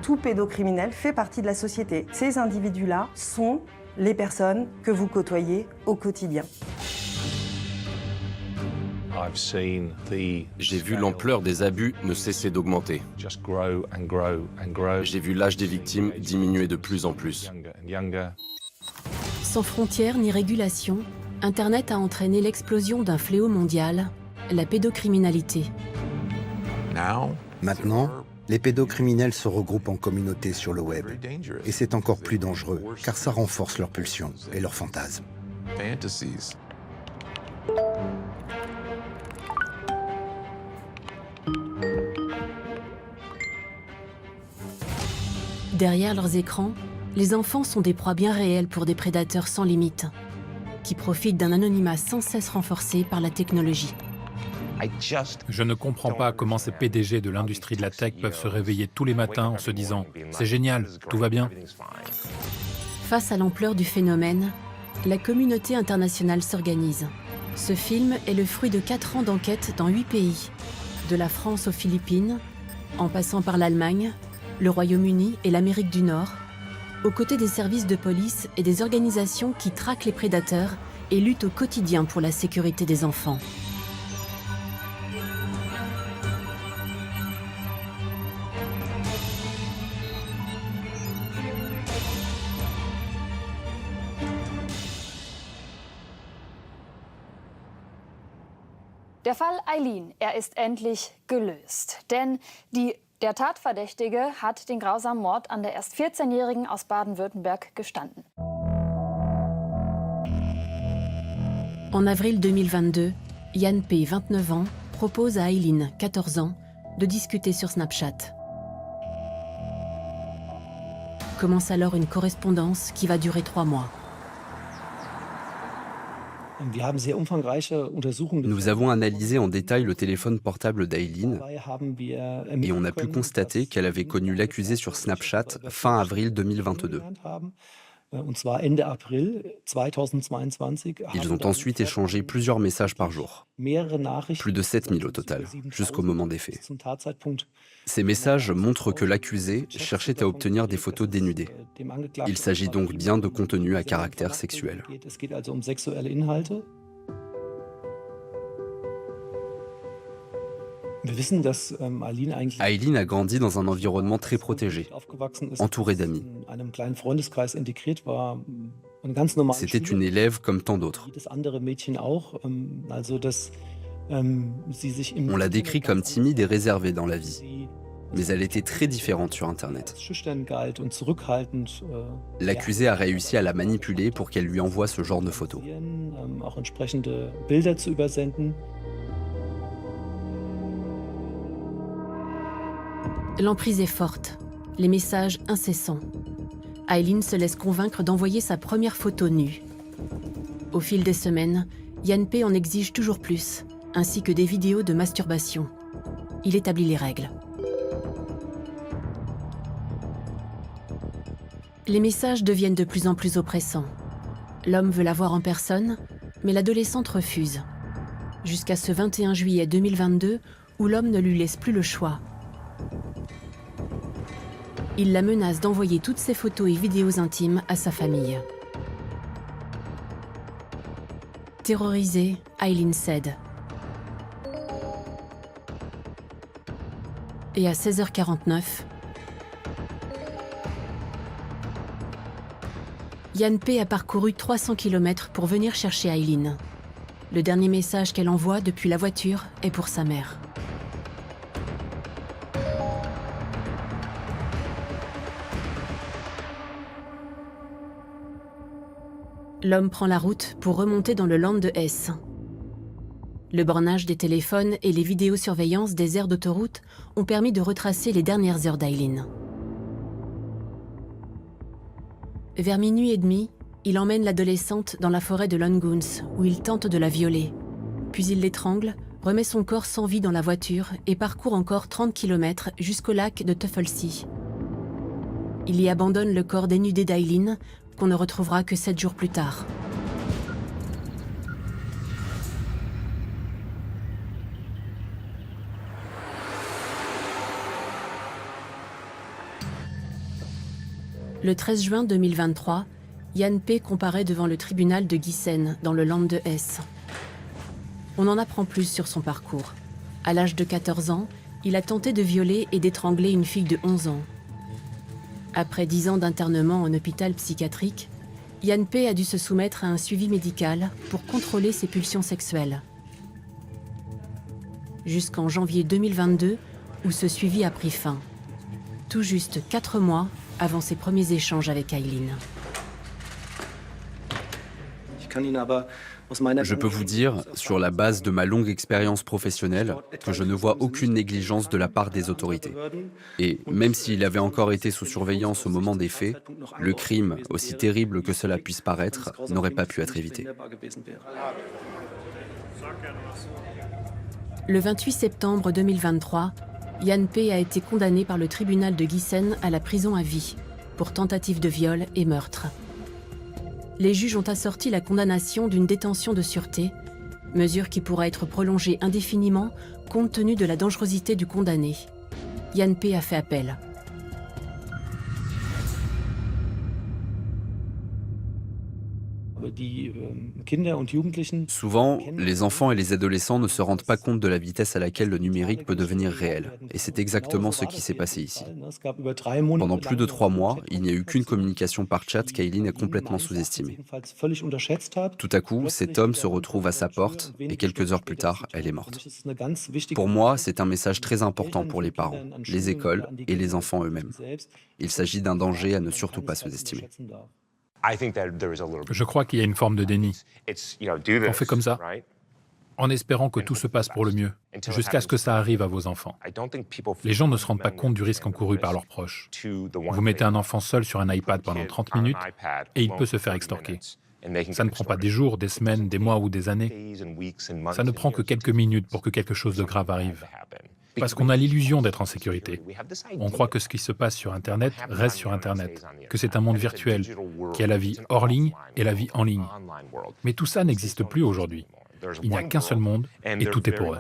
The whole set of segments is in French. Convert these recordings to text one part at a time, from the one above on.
tout pédocriminel fait partie de la société. Ces individus-là sont les personnes que vous côtoyez au quotidien. J'ai vu l'ampleur des abus ne cesser d'augmenter. J'ai vu l'âge des victimes diminuer de plus en plus. Sans frontières ni régulation, Internet a entraîné l'explosion d'un fléau mondial, la pédocriminalité. Maintenant, les pédocriminels se regroupent en communauté sur le web. Et c'est encore plus dangereux, car ça renforce leurs pulsions et leurs fantasmes. Derrière leurs écrans, les enfants sont des proies bien réelles pour des prédateurs sans limite, qui profitent d'un anonymat sans cesse renforcé par la technologie. Je ne comprends pas comment ces PDG de l'industrie de la tech peuvent se réveiller tous les matins en se disant « c'est génial, tout va bien ». Face à l'ampleur du phénomène, la communauté internationale s'organise. Ce film est le fruit de 4 ans d'enquête dans 8 pays, de la France aux Philippines, en passant par l'Allemagne, le Royaume-Uni et l'Amérique du Nord, aux côtés des services de police et des organisations qui traquent les prédateurs et luttent au quotidien pour la sécurité des enfants. Der Fall Aileen, ist endlich gelöst. Denn der Tatverdächtige hat den grausamen Mord an der erst 14-Jährigen aus Baden-Württemberg gestanden. En avril 2022, Yann P., 29 ans, propose à Aileen, 14 ans, de discuter sur Snapchat. Commence alors une correspondance qui va durer 3 mois. Nous avons analysé en détail le téléphone portable d'Aileen et on a pu constater qu'elle avait connu l'accusé sur Snapchat fin avril 2022. Ils ont ensuite échangé plusieurs messages par jour, plus de 7000 au total, jusqu'au moment des faits. Ces messages montrent que l'accusé cherchait à obtenir des photos dénudées. Il s'agit donc bien de contenu à caractère sexuel. Aileen a grandi dans un environnement très protégé, entourée d'amis. C'était une élève comme tant d'autres. On l'a décrit comme timide et réservée dans la vie, mais elle était très différente sur Internet. L'accusé a réussi à la manipuler pour qu'elle lui envoie ce genre de photos. L'emprise est forte, les messages incessants. Aileen se laisse convaincre d'envoyer sa première photo nue. Au fil des semaines, Yann P. en exige toujours plus, ainsi que des vidéos de masturbation. Il établit les règles. Les messages deviennent de plus en plus oppressants. L'homme veut la voir en personne, mais l'adolescente refuse. Jusqu'à ce 21 juillet 2022, où l'homme ne lui laisse plus le choix. Il la menace d'envoyer toutes ses photos et vidéos intimes à sa famille. Terrorisée, Aileen cède. Et à 16h49, Yann P. a parcouru 300 km pour venir chercher Aileen. Le dernier message qu'elle envoie depuis la voiture est pour sa mère. L'homme prend la route pour remonter dans le Land de Hesse. Le bornage des téléphones et les vidéosurveillances des aires d'autoroute ont permis de retracer les dernières heures d'Aileen. Vers minuit et demi, il emmène l'adolescente dans la forêt de Longuns, où il tente de la violer. Puis il l'étrangle, remet son corps sans vie dans la voiture et parcourt encore 30 km jusqu'au lac de Teufelsee. Il y abandonne le corps dénudé d'Aileen, qu'on ne retrouvera que 7 jours plus tard. Le 13 juin 2023, Jan P. comparaît devant le tribunal de Giessen, dans le Land de Hesse. On en apprend plus sur son parcours. À l'âge de 14 ans, il a tenté de violer et d'étrangler une fille de 11 ans. Après 10 ans d'internement en hôpital psychiatrique, Jan P. a dû se soumettre à un suivi médical pour contrôler ses pulsions sexuelles. Jusqu'en janvier 2022, où ce suivi a pris fin. Tout juste 4 mois avant ses premiers échanges avec Eileen. Je peux vous dire, sur la base de ma longue expérience professionnelle, que je ne vois aucune négligence de la part des autorités. Et même s'il avait encore été sous surveillance au moment des faits, le crime, aussi terrible que cela puisse paraître, n'aurait pas pu être évité. Le 28 septembre 2023, Jan P. a été condamné par le tribunal de Giessen à la prison à vie pour tentative de viol et meurtre. Les juges ont assorti la condamnation d'une détention de sûreté, mesure qui pourra être prolongée indéfiniment compte tenu de la dangerosité du condamné. Jan P. a fait appel. Souvent, les enfants et les adolescents ne se rendent pas compte de la vitesse à laquelle le numérique peut devenir réel. Et c'est exactement ce qui s'est passé ici. Pendant plus de 3 mois, il n'y a eu qu'une communication par chat qu'Eileen a complètement sous-estimée. Tout à coup, cet homme se retrouve à sa porte et quelques heures plus tard, elle est morte. Pour moi, c'est un message très important pour les parents, les écoles et les enfants eux-mêmes. Il s'agit d'un danger à ne surtout pas sous-estimer. Je crois qu'il y a une forme de déni. On fait comme ça, en espérant que tout se passe pour le mieux, jusqu'à ce que ça arrive à vos enfants. Les gens ne se rendent pas compte du risque encouru par leurs proches. Vous mettez un enfant seul sur un iPad pendant 30 minutes et il peut se faire extorquer. Ça ne prend pas des jours, des semaines, des mois ou des années. Ça ne prend que quelques minutes pour que quelque chose de grave arrive. Parce qu'on a l'illusion d'être en sécurité. On croit que ce qui se passe sur Internet reste sur Internet, que c'est un monde virtuel, qu'il y a la vie hors ligne et la vie en ligne. Mais tout ça n'existe plus aujourd'hui. Il n'y a qu'un seul monde et tout est pour eux.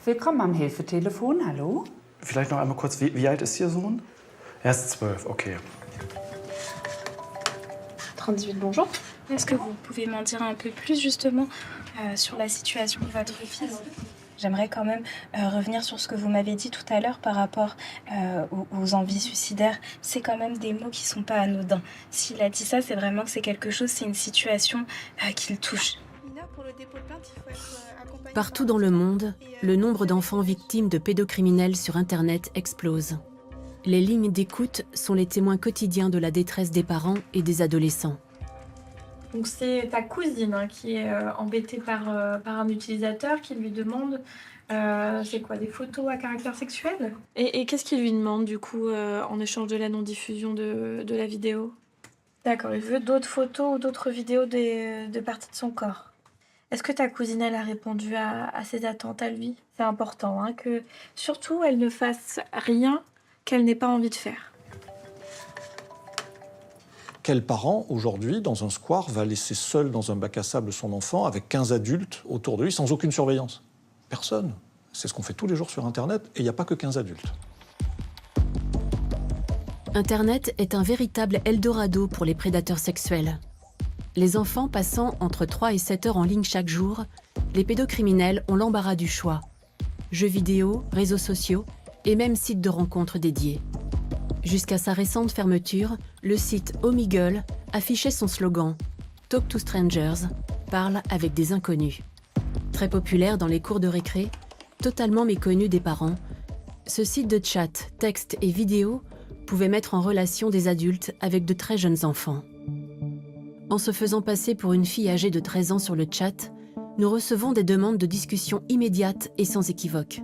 Willkommen am Hilfetelefon, hallo? Vielleicht noch einmal kurz, wie alt ist Ihr Sohn? Er ist 12, okay. 38, bonjour. Est-ce que vous pouvez m'en dire un peu plus justement sur la situation de votre fils? J'aimerais quand même revenir sur ce que vous m'avez dit tout à l'heure par rapport aux envies suicidaires. C'est quand même des mots qui sont pas anodins. S'il a dit ça, c'est vraiment que c'est quelque chose, c'est une situation qui le touche. Partout dans le monde, le nombre d'enfants victimes de pédocriminels sur Internet explose. Les lignes d'écoute sont les témoins quotidiens de la détresse des parents et des adolescents. Donc c'est ta cousine qui est embêtée par un utilisateur qui lui demande c'est quoi, des photos à caractère sexuel? Et qu'est-ce qu'il lui demande du coup en échange de la non-diffusion de la vidéo? D'accord, il veut d'autres photos ou d'autres vidéos de parties de son corps. Est-ce que ta cousine elle a répondu à ses attentes à lui? C'est important que surtout elle ne fasse rien qu'elle n'ait pas envie de faire. Quel parent, aujourd'hui, dans un square, va laisser seul dans un bac à sable son enfant avec 15 adultes autour de lui sans aucune surveillance? Personne. C'est ce qu'on fait tous les jours sur Internet et il n'y a pas que 15 adultes. Internet est un véritable Eldorado pour les prédateurs sexuels. Les enfants passant entre 3 et 7 heures en ligne chaque jour, les pédocriminels ont l'embarras du choix. Jeux vidéo, réseaux sociaux et même sites de rencontres dédiés. Jusqu'à sa récente fermeture, le site Omegle affichait son slogan « Talk to strangers », parle avec des inconnus. Très populaire dans les cours de récré, totalement méconnu des parents, ce site de chat, texte et vidéo pouvait mettre en relation des adultes avec de très jeunes enfants. En se faisant passer pour une fille âgée de 13 ans sur le chat, nous recevons des demandes de discussion immédiates et sans équivoque.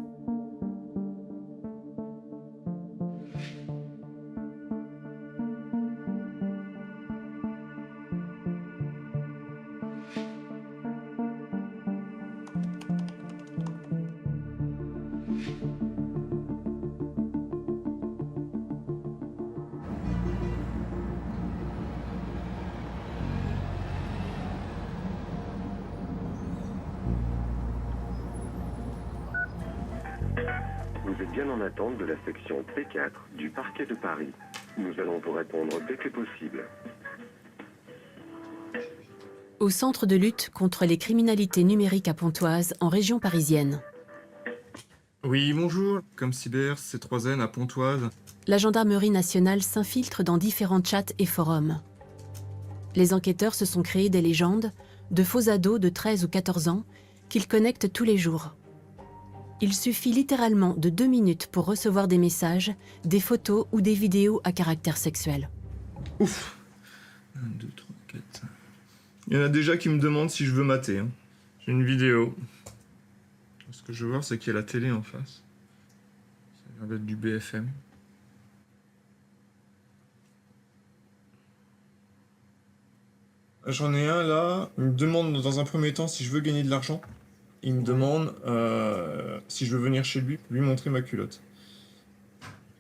bien en attente de la section P4 du parquet de Paris. Nous allons vous répondre dès que possible. Au centre de lutte contre les criminalités numériques à Pontoise, en région parisienne. Oui, bonjour, comme cyber, C3N à Pontoise. La gendarmerie nationale s'infiltre dans différents chats et forums. Les enquêteurs se sont créés des légendes, de faux ados de 13 ou 14 ans, qu'ils connectent tous les jours. Il suffit littéralement de 2 minutes pour recevoir des messages, des photos ou des vidéos à caractère sexuel. Ouf. 1, 2, 3, 4, 5. Il y en a déjà qui me demandent si je veux mater. J'ai une vidéo. Ce que je veux voir, c'est qu'il y a la télé en face. Ça a l'air d'être du BFM. J'en ai un là. Il me demande dans un premier temps si je veux gagner de l'argent. Il me demande si je veux venir chez lui pour lui montrer ma culotte.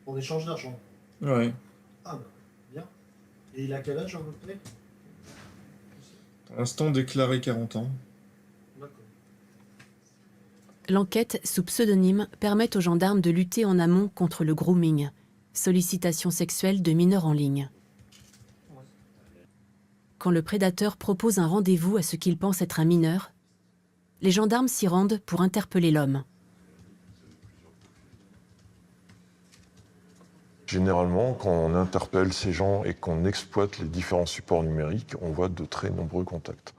En échange d'argent? Ouais. Ah bah, bien. Et il a quel âge, à peu près? Pour l'instant, déclaré 40 ans. L'enquête sous pseudonyme permet aux gendarmes de lutter en amont contre le grooming, sollicitation sexuelle de mineurs en ligne. Quand le prédateur propose un rendez-vous à ce qu'il pense être un mineur, les gendarmes s'y rendent pour interpeller l'homme. Généralement, quand on interpelle ces gens et qu'on exploite les différents supports numériques, on voit de très nombreux contacts.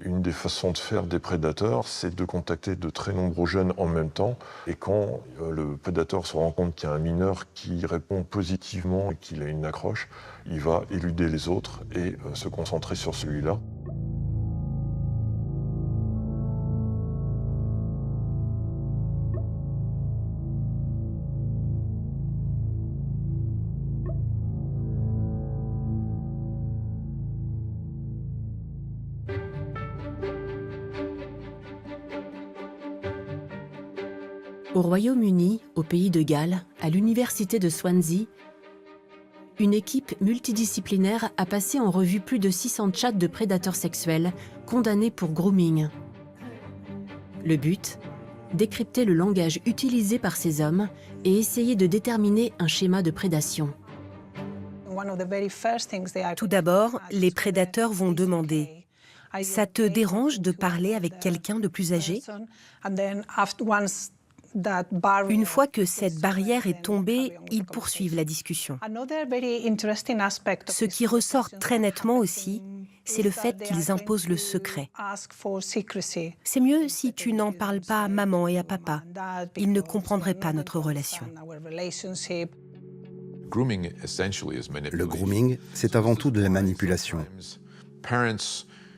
Une des façons de faire des prédateurs, c'est de contacter de très nombreux jeunes en même temps. Et quand le prédateur se rend compte qu'il y a un mineur qui répond positivement et qu'il a une accroche, il va éluder les autres et se concentrer sur celui-là. Au Royaume-Uni, au pays de Galles, à l'université de Swansea, une équipe multidisciplinaire a passé en revue plus de 600 chats de prédateurs sexuels condamnés pour grooming. Le but ? Décrypter le langage utilisé par ces hommes et essayer de déterminer un schéma de prédation. Tout d'abord, les prédateurs vont demander « Ça te dérange de parler avec quelqu'un de plus âgé ?» Une fois que cette barrière est tombée, ils poursuivent la discussion. Ce qui ressort très nettement aussi, c'est le fait qu'ils imposent le secret. C'est mieux si tu n'en parles pas à maman et à papa. Ils ne comprendraient pas notre relation. Le grooming, c'est avant tout de la manipulation.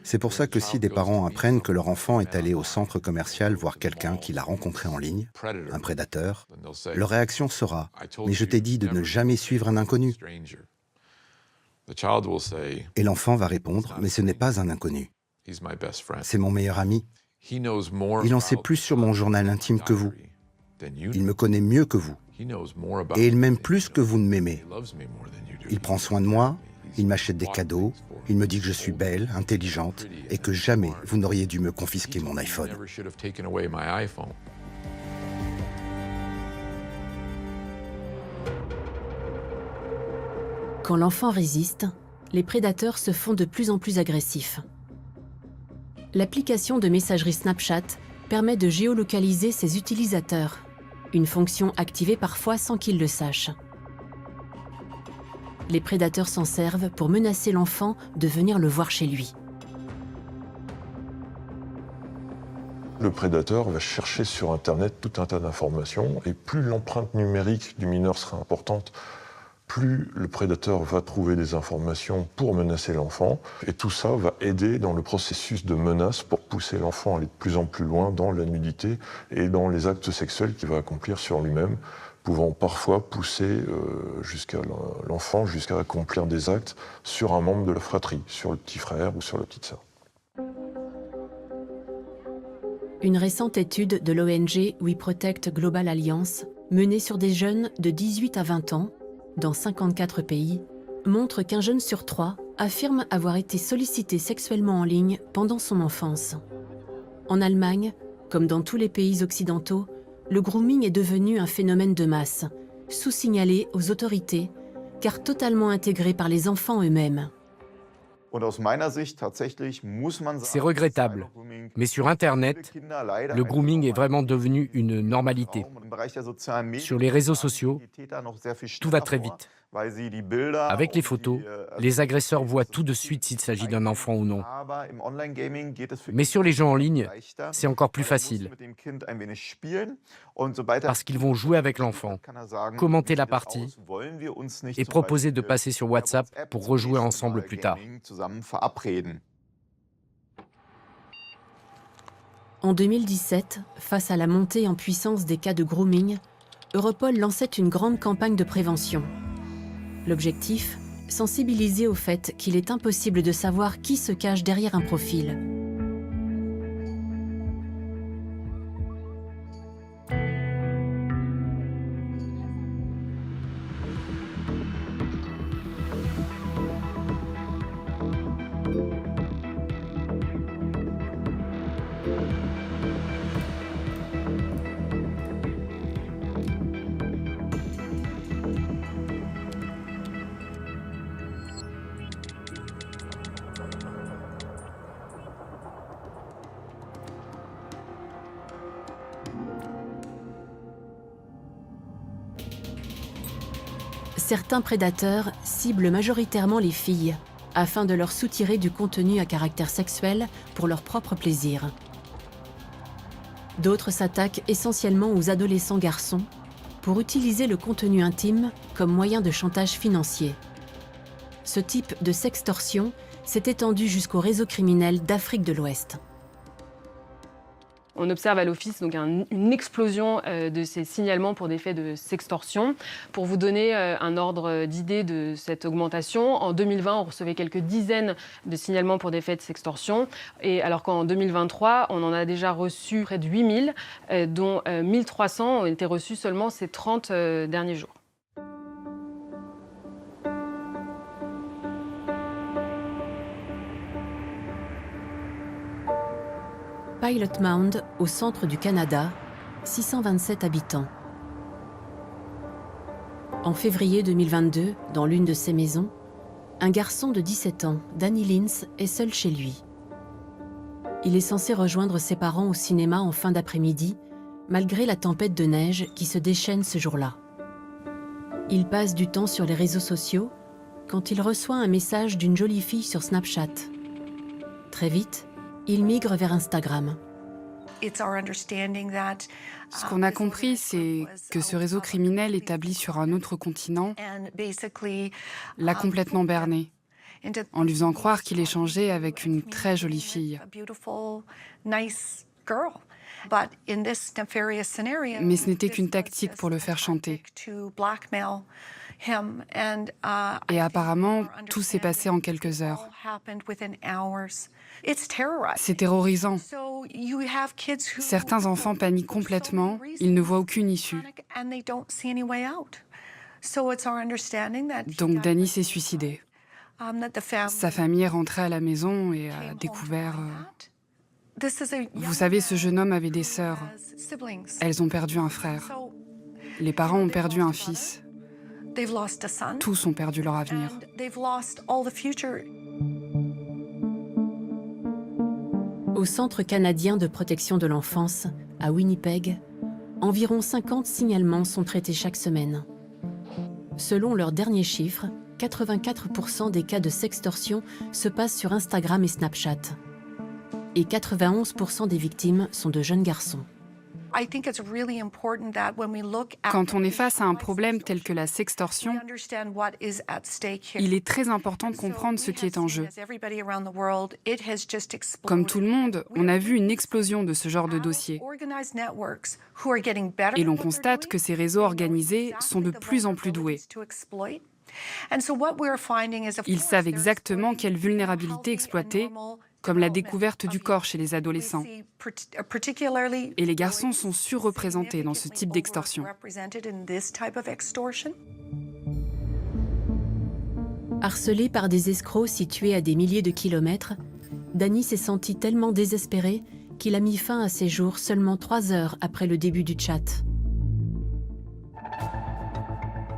C'est pour ça que si des parents apprennent que leur enfant est allé au centre commercial voir quelqu'un qu'il a rencontré en ligne, un prédateur, leur réaction sera « Mais je t'ai dit de ne jamais suivre un inconnu ». Et l'enfant va répondre « Mais ce n'est pas un inconnu. C'est mon meilleur ami. Il en sait plus sur mon journal intime que vous. Il me connaît mieux que vous. Et il m'aime plus que vous ne m'aimez. Il prend soin de moi. Il m'achète des cadeaux, il me dit que je suis belle, intelligente, et que jamais vous n'auriez dû me confisquer mon iPhone. Quand l'enfant résiste, les prédateurs se font de plus en plus agressifs. L'application de messagerie Snapchat permet de géolocaliser ses utilisateurs, une fonction activée parfois sans qu'ils le sachent. Les prédateurs s'en servent pour menacer l'enfant de venir le voir chez lui. Le prédateur va chercher sur Internet tout un tas d'informations et plus l'empreinte numérique du mineur sera importante, plus le prédateur va trouver des informations pour menacer l'enfant. Et tout ça va aider dans le processus de menace pour pousser l'enfant à aller de plus en plus loin dans la nudité et dans les actes sexuels qu'il va accomplir sur lui-même, pouvant parfois pousser l'enfant jusqu'à accomplir des actes sur un membre de la fratrie, sur le petit frère ou sur la petite sœur. Une récente étude de l'ONG We Protect Global Alliance, menée sur des jeunes de 18 à 20 ans, dans 54 pays, montre qu'un jeune sur 3 affirme avoir été sollicité sexuellement en ligne pendant son enfance. En Allemagne, comme dans tous les pays occidentaux, le grooming est devenu un phénomène de masse, sous-signalé aux autorités, car totalement intégré par les enfants eux-mêmes. C'est regrettable, mais sur Internet, le grooming est vraiment devenu une normalité. Sur les réseaux sociaux, tout va très vite. Avec les photos, les agresseurs voient tout de suite s'il s'agit d'un enfant ou non. Mais sur les jeux en ligne, c'est encore plus facile. Parce qu'ils vont jouer avec l'enfant, commenter la partie et proposer de passer sur WhatsApp pour rejouer ensemble plus tard. En 2017, face à la montée en puissance des cas de grooming, Europol lançait une grande campagne de prévention. L'objectif, sensibiliser au fait qu'il est impossible de savoir qui se cache derrière un profil. Certains prédateurs ciblent majoritairement les filles, afin de leur soutirer du contenu à caractère sexuel pour leur propre plaisir. D'autres s'attaquent essentiellement aux adolescents garçons pour utiliser le contenu intime comme moyen de chantage financier. Ce type de sextorsion s'est étendu jusqu'aux réseaux criminels d'Afrique de l'Ouest. On observe à l'Office donc une explosion de ces signalements pour des faits de sextorsion. Pour vous donner un ordre d'idée de cette augmentation, en 2020, on recevait quelques dizaines de signalements pour des faits de sextorsion, et alors qu'en 2023, on en a déjà reçu près de 8000, dont 1300 ont été reçus seulement ces 30 derniers jours. Pilot Mound, au centre du Canada, 627 habitants. En février 2022, dans l'une de ses maisons, un garçon de 17 ans, Danny Lins, est seul chez lui. Il est censé rejoindre ses parents au cinéma en fin d'après-midi, malgré la tempête de neige qui se déchaîne ce jour-là. Il passe du temps sur les réseaux sociaux quand il reçoit un message d'une jolie fille sur Snapchat. Très vite, il migre vers Instagram. Ce qu'on a compris, c'est que ce réseau criminel établi sur un autre continent l'a complètement berné, en lui faisant croire qu'il échangeait avec une très jolie fille. Mais ce n'était qu'une tactique pour le faire chanter. Et apparemment, tout s'est passé en quelques heures. C'est terrorisant. Certains enfants paniquent complètement, ils ne voient aucune issue. Donc Danny s'est suicidé. Sa famille est rentrée à la maison et a découvert... Vous savez, ce jeune homme avait des sœurs. Elles ont perdu un frère. Les parents ont perdu un fils. Tous ont perdu leur avenir. Au Centre canadien de protection de l'enfance, à Winnipeg, environ 50 signalements sont traités chaque semaine. Selon leurs derniers chiffres, 84% des cas de sextorsion se passent sur Instagram et Snapchat. Et 91% des victimes sont de jeunes garçons. Quand on est face à un problème tel que la sextorsion, il est très important de comprendre ce qui est en jeu. Comme tout le monde, on a vu une explosion de ce genre de dossier. Et l'on constate que ces réseaux organisés sont de plus en plus doués. Ils savent exactement quelles vulnérabilités exploiter, comme la découverte du corps chez les adolescents. Et les garçons sont surreprésentés dans ce type d'extorsion. Harcelé par des escrocs situés à des milliers de kilomètres, Danny s'est senti tellement désespéré qu'il a mis fin à ses jours seulement 3 heures après le début du chat.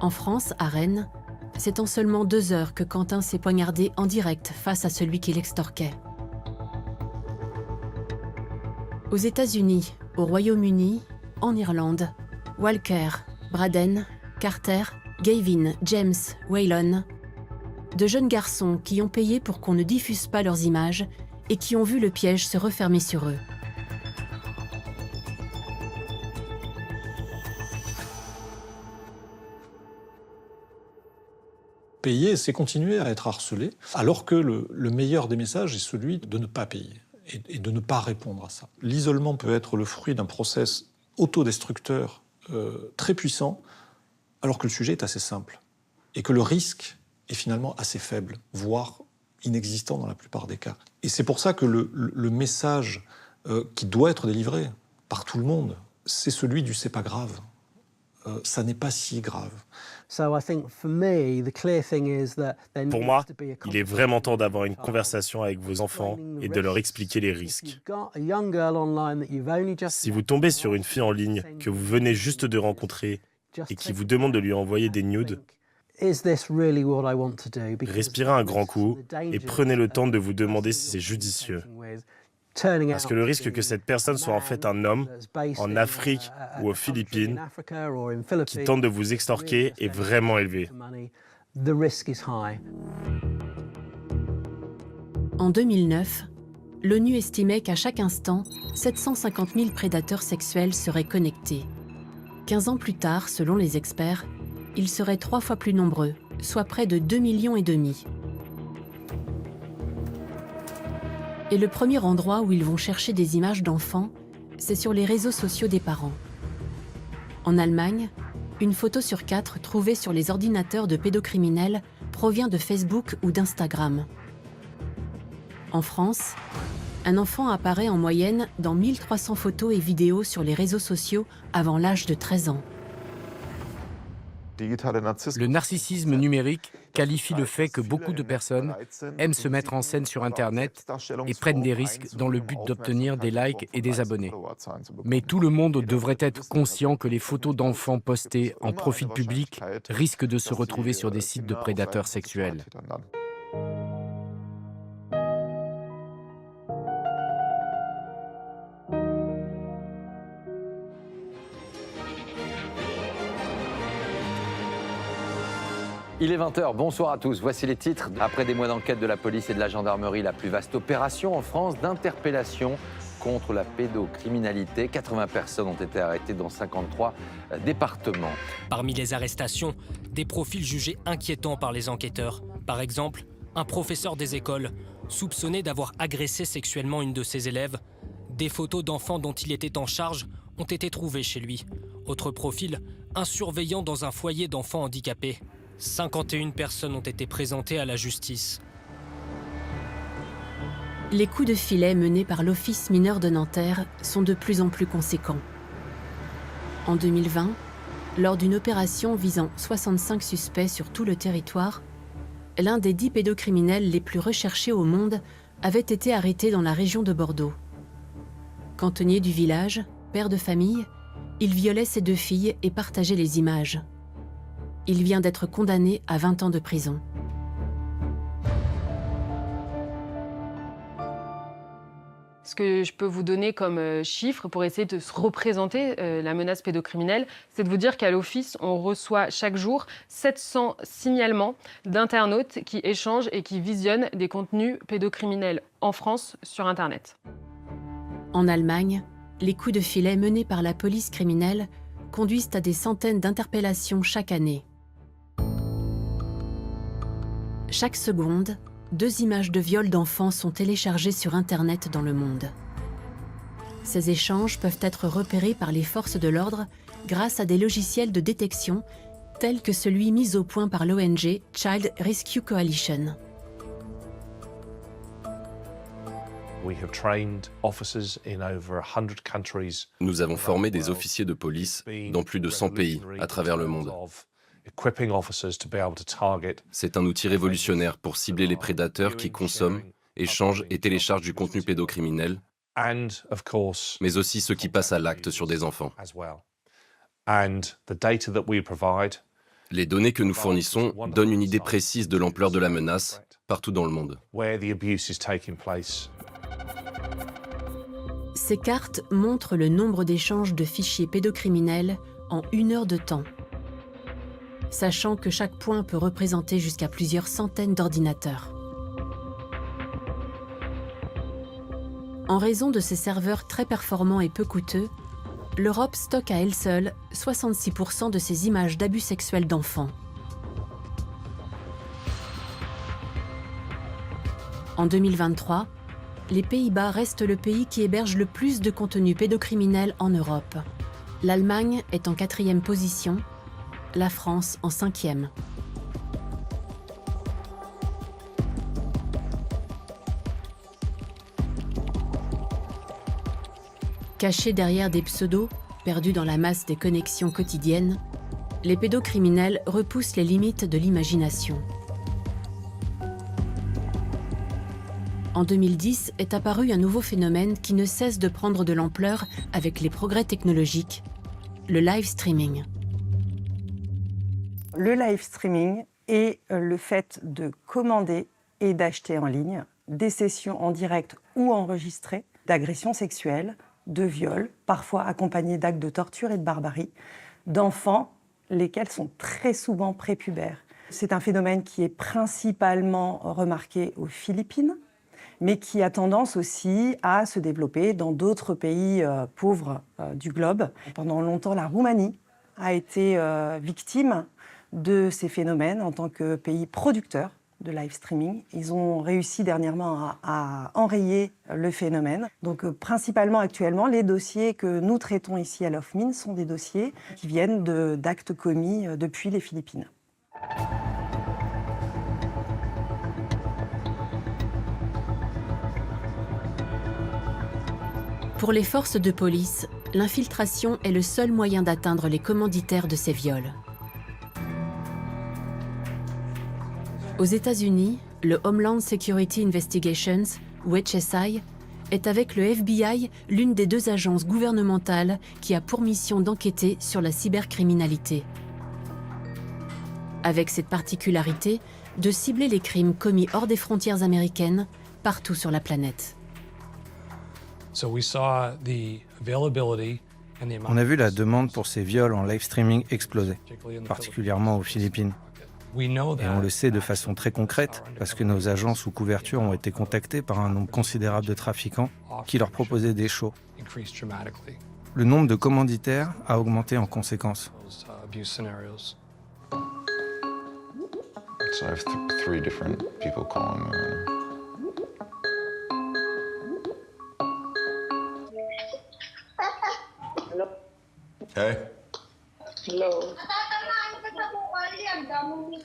En France, à Rennes, c'est en seulement 2 heures que Quentin s'est poignardé en direct face à celui qui l'extorquait. Aux États-Unis, au Royaume-Uni, en Irlande, Walker, Braden, Carter, Gavin, James, Waylon, de jeunes garçons qui ont payé pour qu'on ne diffuse pas leurs images et qui ont vu le piège se refermer sur eux. Payer, c'est continuer à être harcelé, alors que le meilleur des messages est celui de ne pas payer et de ne pas répondre à ça. L'isolement peut être le fruit d'un process autodestructeur très puissant, alors que le sujet est assez simple et que le risque est finalement assez faible, voire inexistant dans la plupart des cas. Et c'est pour ça que le message qui doit être délivré par tout le monde, c'est celui du « c'est pas grave ». Ça n'est pas si grave. Pour moi, il est vraiment temps d'avoir une conversation avec vos enfants et de leur expliquer les risques. Si vous tombez sur une fille en ligne que vous venez juste de rencontrer et qui vous demande de lui envoyer des nudes, respirez un grand coup et prenez le temps de vous demander si c'est judicieux. Parce que le risque que cette personne soit en fait un homme, en Afrique ou aux Philippines, qui tente de vous extorquer est vraiment élevé. En 2009, l'ONU estimait qu'à chaque instant, 750 000 prédateurs sexuels seraient connectés. 15 ans plus tard, selon les experts, ils seraient 3 fois plus nombreux, soit près de 2,5 millions. Et le premier endroit où ils vont chercher des images d'enfants, c'est sur les réseaux sociaux des parents. En Allemagne, une photo sur 4 trouvée sur les ordinateurs de pédocriminels provient de Facebook ou d'Instagram. En France, un enfant apparaît en moyenne dans 1300 photos et vidéos sur les réseaux sociaux avant l'âge de 13 ans. Le narcissisme numérique qualifie le fait que beaucoup de personnes aiment se mettre en scène sur Internet et prennent des risques dans le but d'obtenir des likes et des abonnés. Mais tout le monde devrait être conscient que les photos d'enfants postées en profil public risquent de se retrouver sur des sites de prédateurs sexuels. Il est 20h, bonsoir à tous. Voici les titres. Après des mois d'enquête de la police et de la gendarmerie, la plus vaste opération en France d'interpellation contre la pédocriminalité. 80 personnes ont été arrêtées dans 53 départements. Parmi les arrestations, des profils jugés inquiétants par les enquêteurs. Par exemple, un professeur des écoles, soupçonné d'avoir agressé sexuellement une de ses élèves. Des photos d'enfants dont il était en charge ont été trouvées chez lui. Autre profil, un surveillant dans un foyer d'enfants handicapés. 51 personnes ont été présentées à la justice. Les coups de filet menés par l'Office mineur de Nanterre sont de plus en plus conséquents. En 2020, lors d'une opération visant 65 suspects sur tout le territoire, l'un des 10 pédocriminels les plus recherchés au monde avait été arrêté dans la région de Bordeaux. Cantonnier du village, père de famille, il violait ses 2 filles et partageait les images. Il vient d'être condamné à 20 ans de prison. Ce que je peux vous donner comme chiffre pour essayer de se représenter la menace pédocriminelle, c'est de vous dire qu'à l'Office, on reçoit chaque jour 700 signalements d'internautes qui échangent et qui visionnent des contenus pédocriminels en France sur Internet. En Allemagne, les coups de filet menés par la police criminelle conduisent à des centaines d'interpellations chaque année. Chaque seconde, 2 images de viol d'enfants sont téléchargées sur Internet dans le monde. Ces échanges peuvent être repérés par les forces de l'ordre grâce à des logiciels de détection tels que celui mis au point par l'ONG Child Rescue Coalition. Nous avons formé des officiers de police dans plus de 100 pays à travers le monde. C'est un outil révolutionnaire pour cibler les prédateurs qui consomment, échangent et téléchargent du contenu pédocriminel mais aussi ceux qui passent à l'acte sur des enfants. Les données que nous fournissons donnent une idée précise de l'ampleur de la menace partout dans le monde. Ces cartes montrent le nombre d'échanges de fichiers pédocriminels en 1 heure de temps, sachant que chaque point peut représenter jusqu'à plusieurs centaines d'ordinateurs. En raison de ces serveurs très performants et peu coûteux, l'Europe stocke à elle seule 66% de ces images d'abus sexuels d'enfants. En 2023, les Pays-Bas restent le pays qui héberge le plus de contenu pédocriminel en Europe. L'Allemagne est en 4e position, la France en 5e. Cachés derrière des pseudos, perdus dans la masse des connexions quotidiennes, les pédocriminels repoussent les limites de l'imagination. En 2010 est apparu un nouveau phénomène qui ne cesse de prendre de l'ampleur avec les progrès technologiques, le live streaming. Le live streaming est le fait de commander et d'acheter en ligne des sessions en direct ou enregistrées d'agressions sexuelles, de viols, parfois accompagnés d'actes de torture et de barbarie, d'enfants, lesquels sont très souvent prépubères. C'est un phénomène qui est principalement remarqué aux Philippines, mais qui a tendance aussi à se développer dans d'autres pays pauvres du globe. Pendant longtemps, la Roumanie a été victime de ces phénomènes en tant que pays producteur de live streaming. Ils ont réussi dernièrement à enrayer le phénomène. Donc principalement actuellement, les dossiers que nous traitons ici à l'OFMIN sont des dossiers qui viennent d'actes commis depuis les Philippines. Pour les forces de police, l'infiltration est le seul moyen d'atteindre les commanditaires de ces viols. Aux États-Unis, le Homeland Security Investigations, ou HSI, est avec le FBI l'une des 2 agences gouvernementales qui a pour mission d'enquêter sur la cybercriminalité. Avec cette particularité de cibler les crimes commis hors des frontières américaines, partout sur la planète. On a vu la demande pour ces viols en live streaming exploser, particulièrement aux Philippines. Et on le sait de façon très concrète, parce que nos agents sous couverture ont été contactés par un nombre considérable de trafiquants qui leur proposaient des shows. Le nombre de commanditaires a augmenté en conséquence. So I have 3 different people calling me right now. Hey. Hello.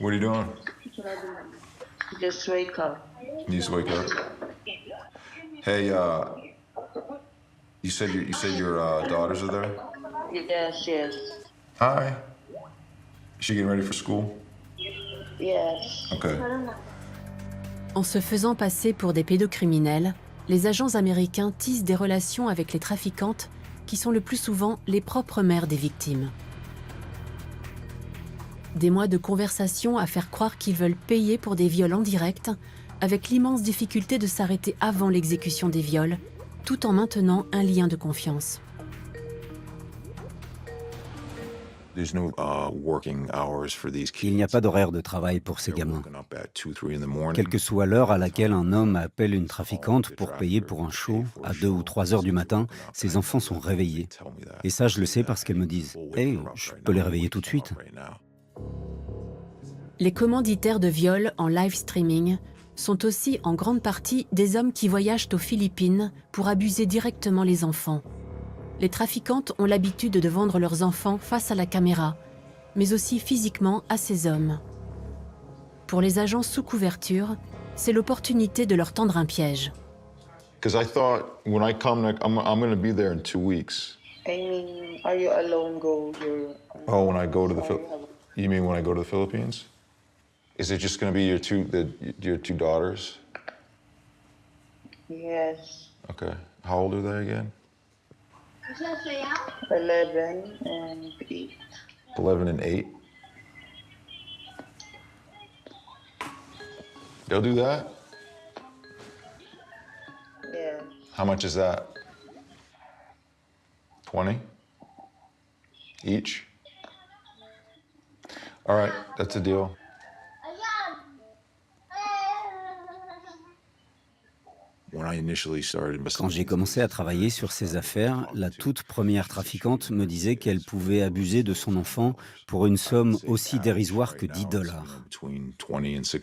What are you doing? Just wake up. You just wake up. Hey, you said your daughters are there? Yes, yes. Hi. Is she getting ready for school? Yes. Okay. En se faisant passer pour des pédocriminels, les agents américains tissent des relations avec les trafiquantes qui sont le plus souvent les propres mères des victimes. Des mois de conversation à faire croire qu'ils veulent payer pour des viols en direct, avec l'immense difficulté de s'arrêter avant l'exécution des viols, tout en maintenant un lien de confiance. Il n'y a pas d'horaire de travail pour ces gamins. Quelle que soit l'heure à laquelle un homme appelle une trafiquante pour payer pour un show, à 2 ou 3 heures du matin, ces enfants sont réveillés. Et ça, je le sais parce qu'elles me disent « Hey, je peux les réveiller tout de suite ». Les commanditaires de viol en live streaming sont aussi en grande partie des hommes qui voyagent aux Philippines pour abuser directement les enfants. Les trafiquantes ont l'habitude de vendre leurs enfants face à la caméra, mais aussi physiquement à ces hommes. Pour les agents sous couverture, c'est l'opportunité de leur tendre un piège. Because I thought when I come, I'm going to be there in 2 weeks. I mean, are you alone go? Oh, when I go to the you mean when I go to the Philippines? Is it just going to be your two daughters? Yes. Okay. How old are they again? 11 and 8. 11 and 8. They'll do that? Yeah. How much is that? 20? Each? All right, that's a deal. Quand j'ai commencé à travailler sur ces affaires, la toute première trafiquante me disait qu'elle pouvait abuser de son enfant pour une somme aussi dérisoire que $10.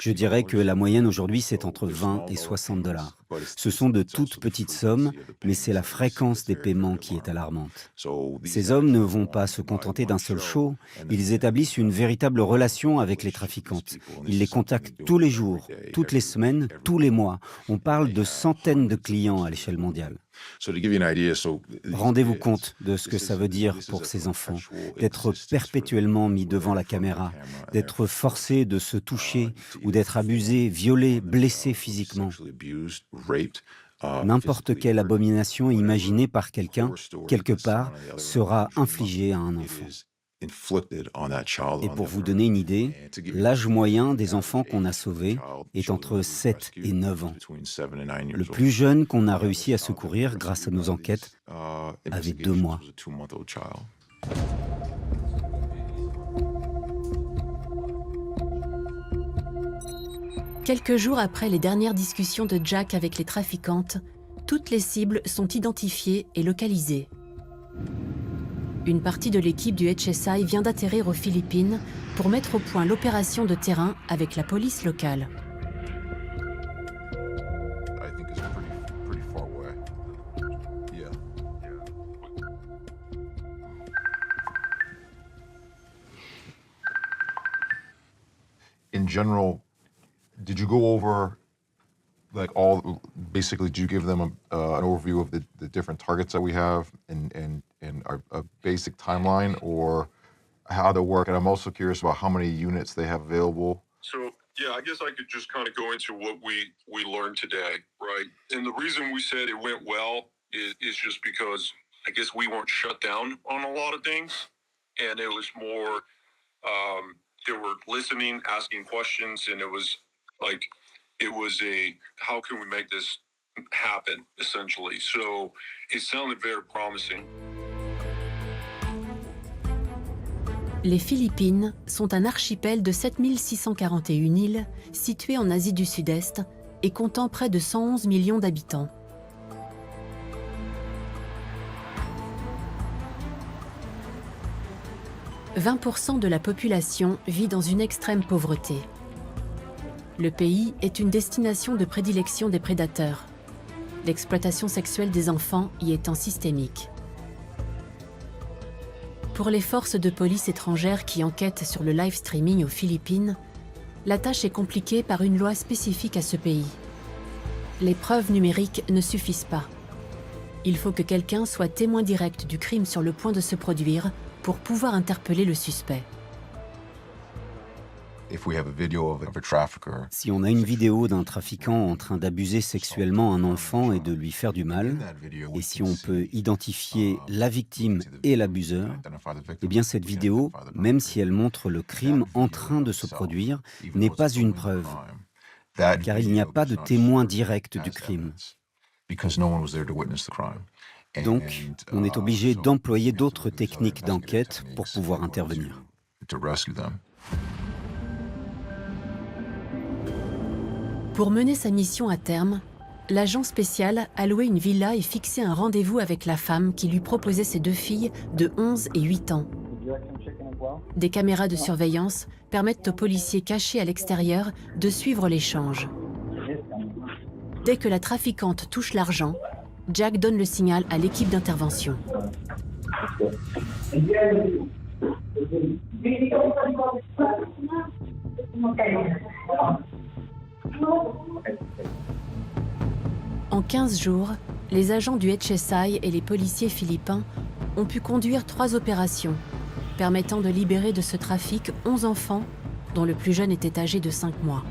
Je dirais que la moyenne aujourd'hui, c'est entre 20 et 60 $. Ce sont de toutes petites sommes, mais c'est la fréquence des paiements qui est alarmante. Ces hommes ne vont pas se contenter d'un seul show, ils établissent une véritable relation avec les trafiquantes. Ils les contactent tous les jours, toutes les semaines, tous les mois. On parle de centaines de clients à l'échelle mondiale. Rendez-vous compte de ce que ça veut dire pour ces enfants, d'être perpétuellement mis devant la caméra, d'être forcés de se toucher ou d'être abusés, violés, blessés physiquement. N'importe quelle abomination imaginée par quelqu'un, quelque part, sera infligée à un enfant. Et pour vous donner une idée, l'âge moyen des enfants qu'on a sauvés est entre 7 et 9 ans. Le plus jeune qu'on a réussi à secourir grâce à nos enquêtes avait 2 mois. Quelques jours après les dernières discussions de Jack avec les trafiquantes, toutes les cibles sont identifiées et localisées. Une partie de l'équipe du HSI vient d'atterrir aux Philippines pour mettre au point l'opération de terrain avec la police locale. In general, did you go over basically, do you give them an overview of the different targets that we have and a basic timeline, or how they work? And I'm also curious about how many units they have available. So, yeah, I guess I could just kind of go into what we learned today, right? And the reason we said it went well is just because I guess we weren't shut down on a lot of things, and it was more, they were listening, asking questions, and it was how can we make this happen, essentially. So it sounded very promising. Les Philippines sont un archipel de 7641 îles situé en Asie du Sud-Est et comptant près de 111 millions d'habitants. « 20% de la population vit dans une extrême pauvreté. Le pays est une destination de prédilection des prédateurs, l'exploitation sexuelle des enfants y étant systémique. Pour les forces de police étrangères qui enquêtent sur le live streaming aux Philippines, la tâche est compliquée par une loi spécifique à ce pays. Les preuves numériques ne suffisent pas. Il faut que quelqu'un soit témoin direct du crime sur le point de se produire pour pouvoir interpeller le suspect. Si on a une vidéo d'un trafiquant en train d'abuser sexuellement un enfant et de lui faire du mal, et si on peut identifier la victime et l'abuseur, eh bien cette vidéo, même si elle montre le crime en train de se produire, n'est pas une preuve, car il n'y a pas de témoin direct du crime. Donc, on est obligé d'employer d'autres techniques d'enquête pour pouvoir intervenir. Pour mener sa mission à terme, l'agent spécial a loué une villa et fixé un rendez-vous avec la femme qui lui proposait ses 2 filles de 11 et 8 ans. Des caméras de surveillance permettent aux policiers cachés à l'extérieur de suivre l'échange. Dès que la trafiquante touche l'argent, Jack donne le signal à l'équipe d'intervention. En 15 jours, les agents du HSI et les policiers philippins ont pu conduire 3 opérations, permettant de libérer de ce trafic 11 enfants, dont le plus jeune était âgé de 5 mois.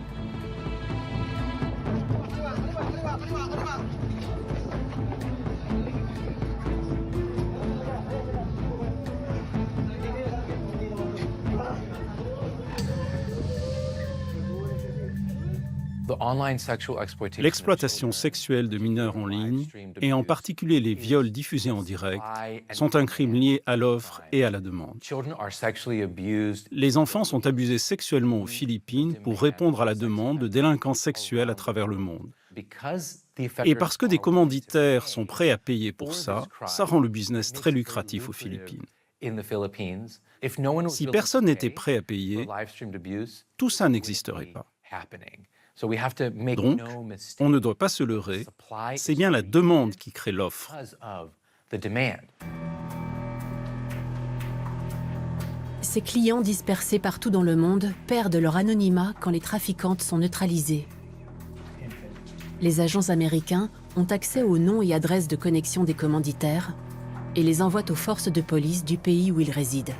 L'exploitation sexuelle de mineurs en ligne, et en particulier les viols diffusés en direct, sont un crime lié à l'offre et à la demande. Les enfants sont abusés sexuellement aux Philippines pour répondre à la demande de délinquants sexuels à travers le monde. Et parce que des commanditaires sont prêts à payer pour ça, ça rend le business très lucratif aux Philippines. Si personne n'était prêt à payer, tout ça n'existerait pas. Donc, on ne doit pas se leurrer, c'est bien la demande qui crée l'offre. Ces clients dispersés partout dans le monde perdent leur anonymat quand les trafiquantes sont neutralisées. Les agents américains ont accès aux noms et adresses de connexion des commanditaires et les envoient aux forces de police du pays où ils résident.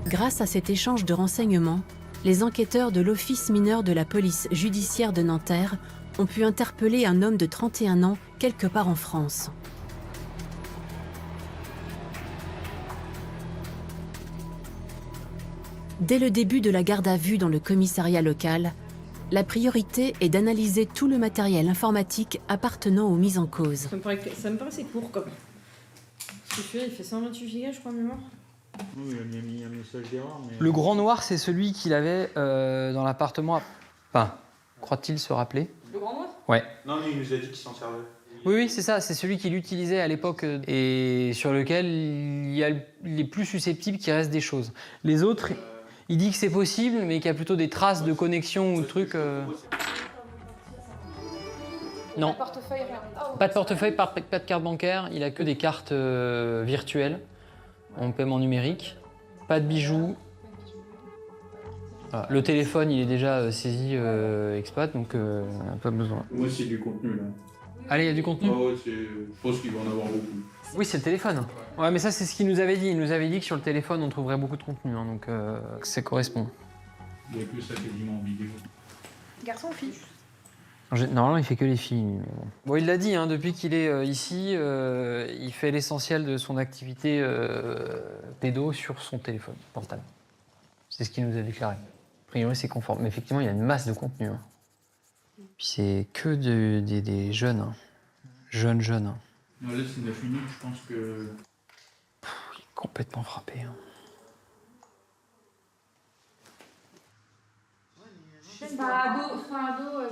Grâce à cet échange de renseignements, les enquêteurs de l'Office mineur de la police judiciaire de Nanterre ont pu interpeller un homme de 31 ans quelque part en France. Dès le début de la garde à vue dans le commissariat local, la priorité est d'analyser tout le matériel informatique appartenant aux mises en cause. Ça me paraissait court comme. Celui-là, il fait 128 Go, je crois, mémoire. Oui, il a mis un message d'erreur. Mais... Le grand noir, c'est celui qu'il avait dans l'appartement. Enfin, croit-il se rappeler? Le grand noir? Ouais. Non, mais il nous a dit qu'il s'en servait. Oui, c'est ça, c'est celui qu'il utilisait à l'époque et sur lequel il est plus susceptible qu'il reste des choses. Les autres, il dit que c'est possible, mais qu'il y a plutôt des traces de connexion ou de trucs. Non. Pas de portefeuille, pas de carte bancaire, il a que des cartes virtuelles en paiement numérique. Pas de bijoux. Voilà. Le téléphone, il est déjà saisi expat, donc pas besoin. Moi, c'est du contenu, là. Allez, il y a du contenu. Ah ouais, je pense qu'il va en avoir beaucoup. Oui, c'est le téléphone. Ouais, mais ça, c'est ce qu'il nous avait dit. Il nous avait dit que sur le téléphone, on trouverait beaucoup de contenu, hein, donc ça correspond. Il n'y a que ça quasiment en vidéo. Garçon ou fille? Normalement, il fait que les filles. Bon, il l'a dit, hein, depuis qu'il est ici, il fait l'essentiel de son activité pédo sur son téléphone portable. C'est ce qu'il nous a déclaré. A priori, c'est conforme. Mais effectivement, il y a une masse de contenu. Hein. Puis c'est que des jeunes. Hein. Jeunes. Hein. Non, là, c'est fini, je pense que... Il est complètement frappé. Hein.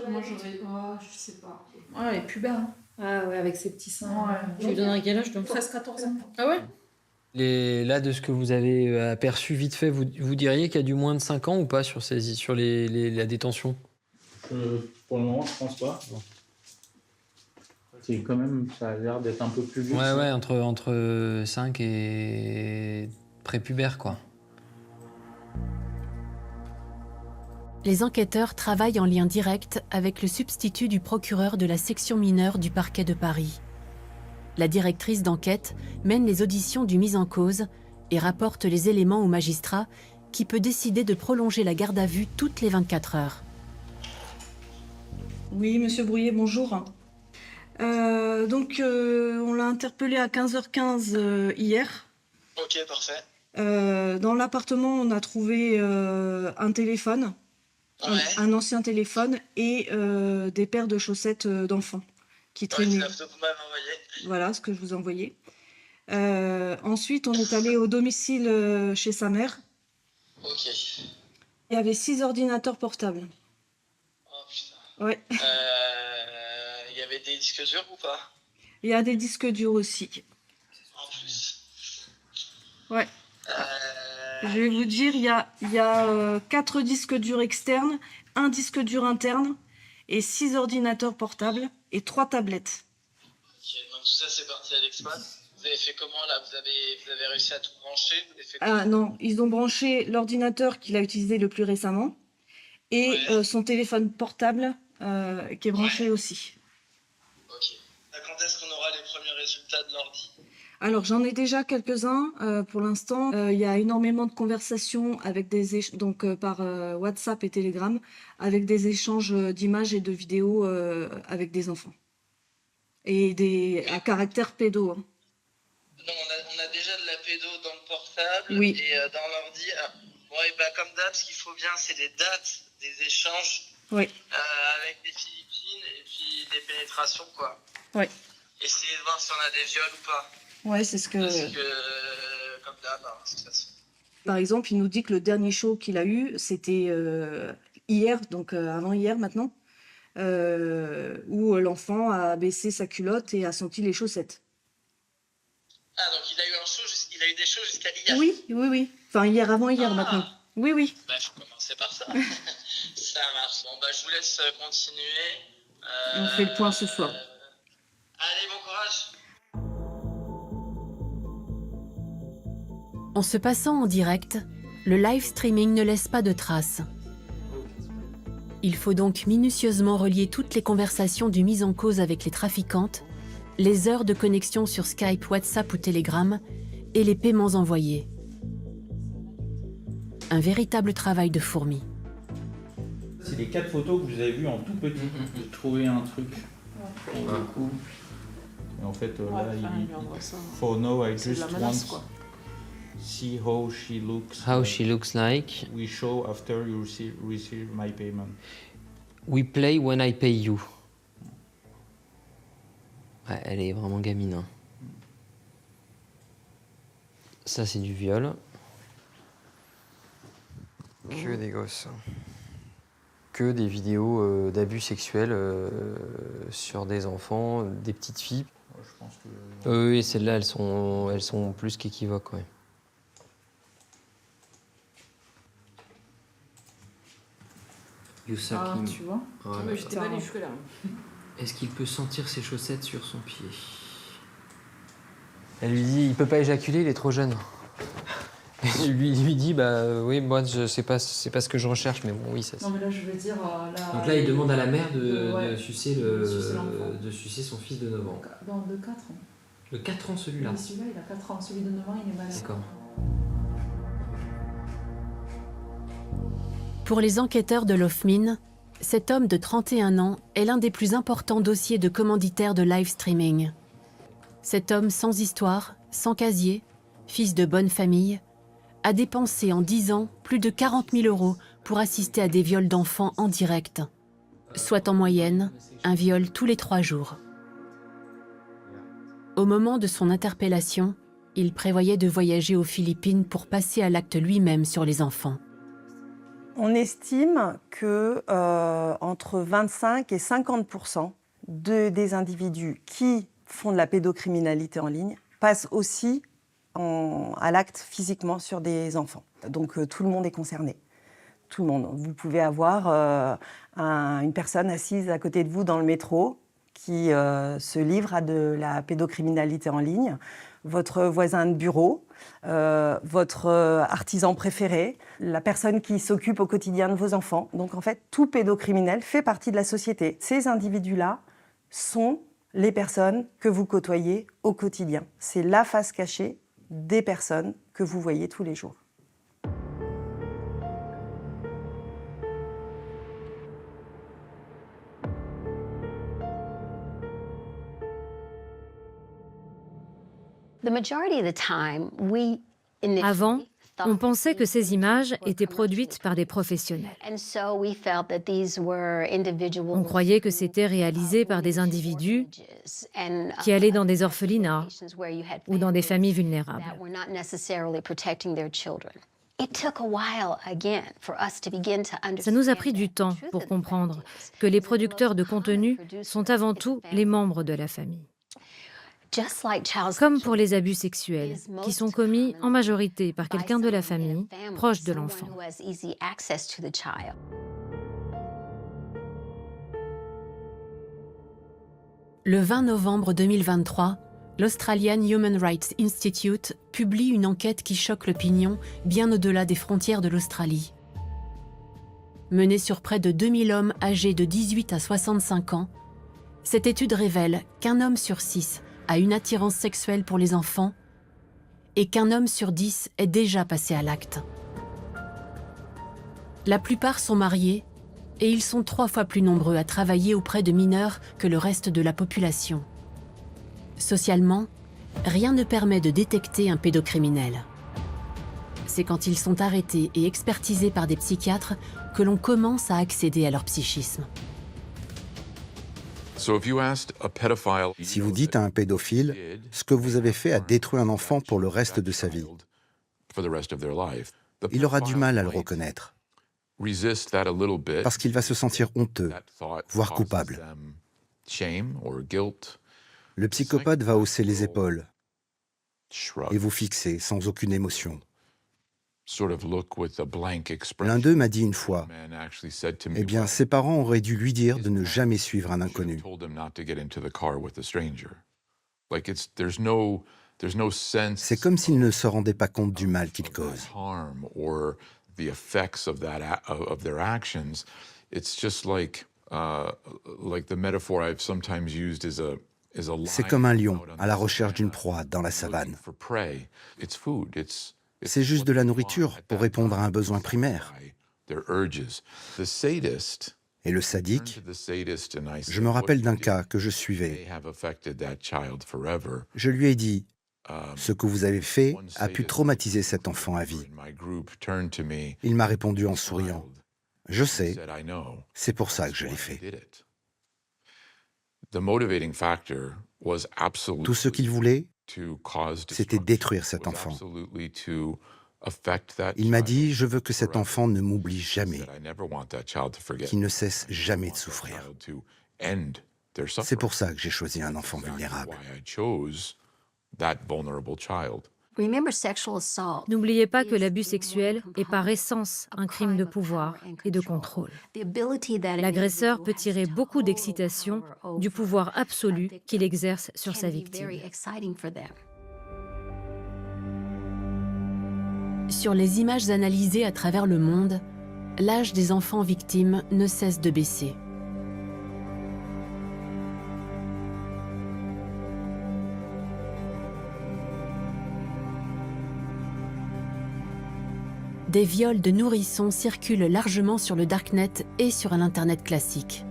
Moi j'aurais. Oh, je sais pas. Ouais, elle est pubère. Hein. Ah ouais, avec ses petits seins. Ouais. Tu lui donnerais quel âge? 13-14 ans. Ah ouais? Là, de ce que vous avez aperçu vite fait, vous diriez qu'il y a du moins de 5 ans ou pas sur la détention? Pour le moment, je pense pas. Bon. C'est quand même, ça a l'air d'être un peu plus vieux. Ouais, entre 5 et prépubère, quoi. Les enquêteurs travaillent en lien direct avec le substitut du procureur de la section mineure du parquet de Paris. La directrice d'enquête mène les auditions du mis en cause et rapporte les éléments au magistrat qui peut décider de prolonger la garde à vue toutes les 24 heures. Oui, monsieur Brouillet, bonjour. On l'a interpellé à 15h15 hier. Ok, parfait. Dans l'appartement, on a trouvé un téléphone, un ancien téléphone et des paires de chaussettes d'enfants qui traînaient. C'est la photo que vous m'avez envoyée. Voilà ce que je vous ai envoyé. Ensuite, on est allé au domicile chez sa mère. Ok. Il y avait 6 ordinateurs portables. Oh putain. Ouais. Il y avait des disques durs ou pas? Il y a des disques durs aussi. En plus. Ouais. Je vais vous dire, il y a 4 disques durs externes, 1 disque dur interne et 6 ordinateurs portables et 3 tablettes. Ok, donc tout ça c'est parti à l'expat. Vous avez fait comment là? Vous avez réussi à tout brancher? Vous avez fait Ah non, ils ont branché l'ordinateur qu'il a utilisé le plus récemment et son téléphone portable qui est branché aussi. Ok. Quand est-ce qu'on aura les premiers résultats de l'ordi? Alors j'en ai déjà quelques-uns pour l'instant. Il y a énormément de conversations avec par WhatsApp et Telegram avec des échanges d'images et de vidéos avec des enfants et à caractère pédo. Hein. Non, on a déjà de la pédo dans le portable oui. Et dans l'ordi. Bon, et bah, comme d'hab, ce qu'il faut bien, c'est les dates des échanges avec les Philippines et puis des pénétrations, quoi. Oui. Essayer de voir si on a des viols ou pas. Ouais, c'est ce que... Parce que, comme d'hab, de toute façon. Par exemple, il nous dit que le dernier show qu'il a eu, c'était hier, donc avant-hier maintenant, où l'enfant a baissé sa culotte et a senti les chaussettes. Ah, donc il a eu des shows jusqu'à hier. Oui. Enfin, hier, avant-hier maintenant. Oui. Bah, je vais commencer par ça. Ça marche. Bon, bah, je vous laisse continuer. On fait le point ce soir. Allez, bon courage. En se passant en direct, le live streaming ne laisse pas de traces. Il faut donc minutieusement relier toutes les conversations du mis en cause avec les trafiquantes, les heures de connexion sur Skype, WhatsApp ou Telegram et les paiements envoyés. Un véritable travail de fourmi. C'est les 4 photos que vous avez vues en tout petit. J'ai trouvé un truc. Et en fait, là, for now, I just want see how she looks. How she looks like. We show after you receive my payment. We play when I pay you. Ouais, elle est vraiment gamine. Hein. Ça, c'est du viol. Que des gosses. Que des vidéos d'abus sexuels sur des enfants, des petites filles. Je pense que... Oui, celles-là, elles sont plus qu'équivoques, ouais. Youssa Kim. Tu vois. Voilà. J'étais pas allée jusque-là. Est-ce qu'il peut sentir ses chaussettes sur son pied? Elle lui dit, il peut pas éjaculer, il est trop jeune. Et lui dit, bah oui, moi c'est pas ce que je recherche, mais bon, oui, ça. Non, mais là, je veux dire. Donc là, il demande à la mère de sucer son fils de 9 ans. De 4 ans. De 4 ans, celui-là. Oui, celui-là, il a 4 ans. Celui de 9 ans, il est malade. D'accord. Pour les enquêteurs de l'OFMIN, cet homme de 31 ans est l'un des plus importants dossiers de commanditaires de live streaming. Cet homme sans histoire, sans casier, fils de bonne famille, a dépensé en 10 ans plus de 40 000 € pour assister à des viols d'enfants en direct, soit en moyenne un viol tous les 3 jours. Au moment de son interpellation, il prévoyait de voyager aux Philippines pour passer à l'acte lui-même sur les enfants. On estime que entre 25 et 50% des individus qui font de la pédocriminalité en ligne passent aussi à l'acte physiquement sur des enfants. Donc tout le monde est concerné. Tout le monde. Vous pouvez avoir une personne assise à côté de vous dans le métro qui se livre à de la pédocriminalité en ligne, votre voisin de bureau, votre artisan préféré, la personne qui s'occupe au quotidien de vos enfants. Donc en fait, tout pédocriminel fait partie de la société. Ces individus-là sont les personnes que vous côtoyez au quotidien. C'est la face cachée des personnes que vous voyez tous les jours. Avant, on pensait que ces images étaient produites par des professionnels. On croyait que c'était réalisé par des individus qui allaient dans des orphelinats ou dans des familles vulnérables. Ça nous a pris du temps pour comprendre que les producteurs de contenu sont avant tout les membres de la famille. Comme pour les abus sexuels, qui sont commis en majorité par quelqu'un de la famille, proche de l'enfant. Le 20 novembre 2023, l'Australian Human Rights Institute publie une enquête qui choque l'opinion bien au-delà des frontières de l'Australie. Menée sur près de 2000 hommes âgés de 18 à 65 ans, cette étude révèle qu'un homme sur 6 a une attirance sexuelle pour les enfants et qu'un homme sur 10 est déjà passé à l'acte. La plupart sont mariés et ils sont 3 fois plus nombreux à travailler auprès de mineurs que le reste de la population. Socialement, rien ne permet de détecter un pédocriminel. c'est quand ils sont arrêtés et expertisés par des psychiatres que l'on commence à accéder à leur psychisme. Si vous dites à un pédophile, ce que vous avez fait a détruit un enfant pour le reste de sa vie, il aura du mal à le reconnaître, parce qu'il va se sentir honteux, voire coupable. Le psychopathe va hausser les épaules et vous fixer sans aucune émotion. L'un d'eux m'a dit une fois, eh bien, ses parents auraient dû lui dire de ne jamais suivre un inconnu. C'est comme s'il ne se rendait pas compte du mal qu'il cause. C'est comme un lion à la recherche d'une proie dans la savane. C'est juste de la nourriture pour répondre à un besoin primaire. Et le sadique, je me rappelle d'un cas que je suivais. Je lui ai dit, ce que vous avez fait a pu traumatiser cet enfant à vie. Il m'a répondu en souriant, je sais, c'est pour ça que je l'ai fait. Tout ce qu'il voulait, c'était détruire cet enfant. Il m'a dit, je veux que cet enfant ne m'oublie jamais, qu'il ne cesse jamais de souffrir. C'est pour ça que j'ai choisi un enfant vulnérable. N'oubliez pas que l'abus sexuel est par essence un crime de pouvoir et de contrôle. L'agresseur peut tirer beaucoup d'excitation du pouvoir absolu qu'il exerce sur sa victime. Sur les images analysées à travers le monde, l'âge des enfants victimes ne cesse de baisser. Des viols de nourrissons circulent largement sur le darknet et sur l'Internet classique.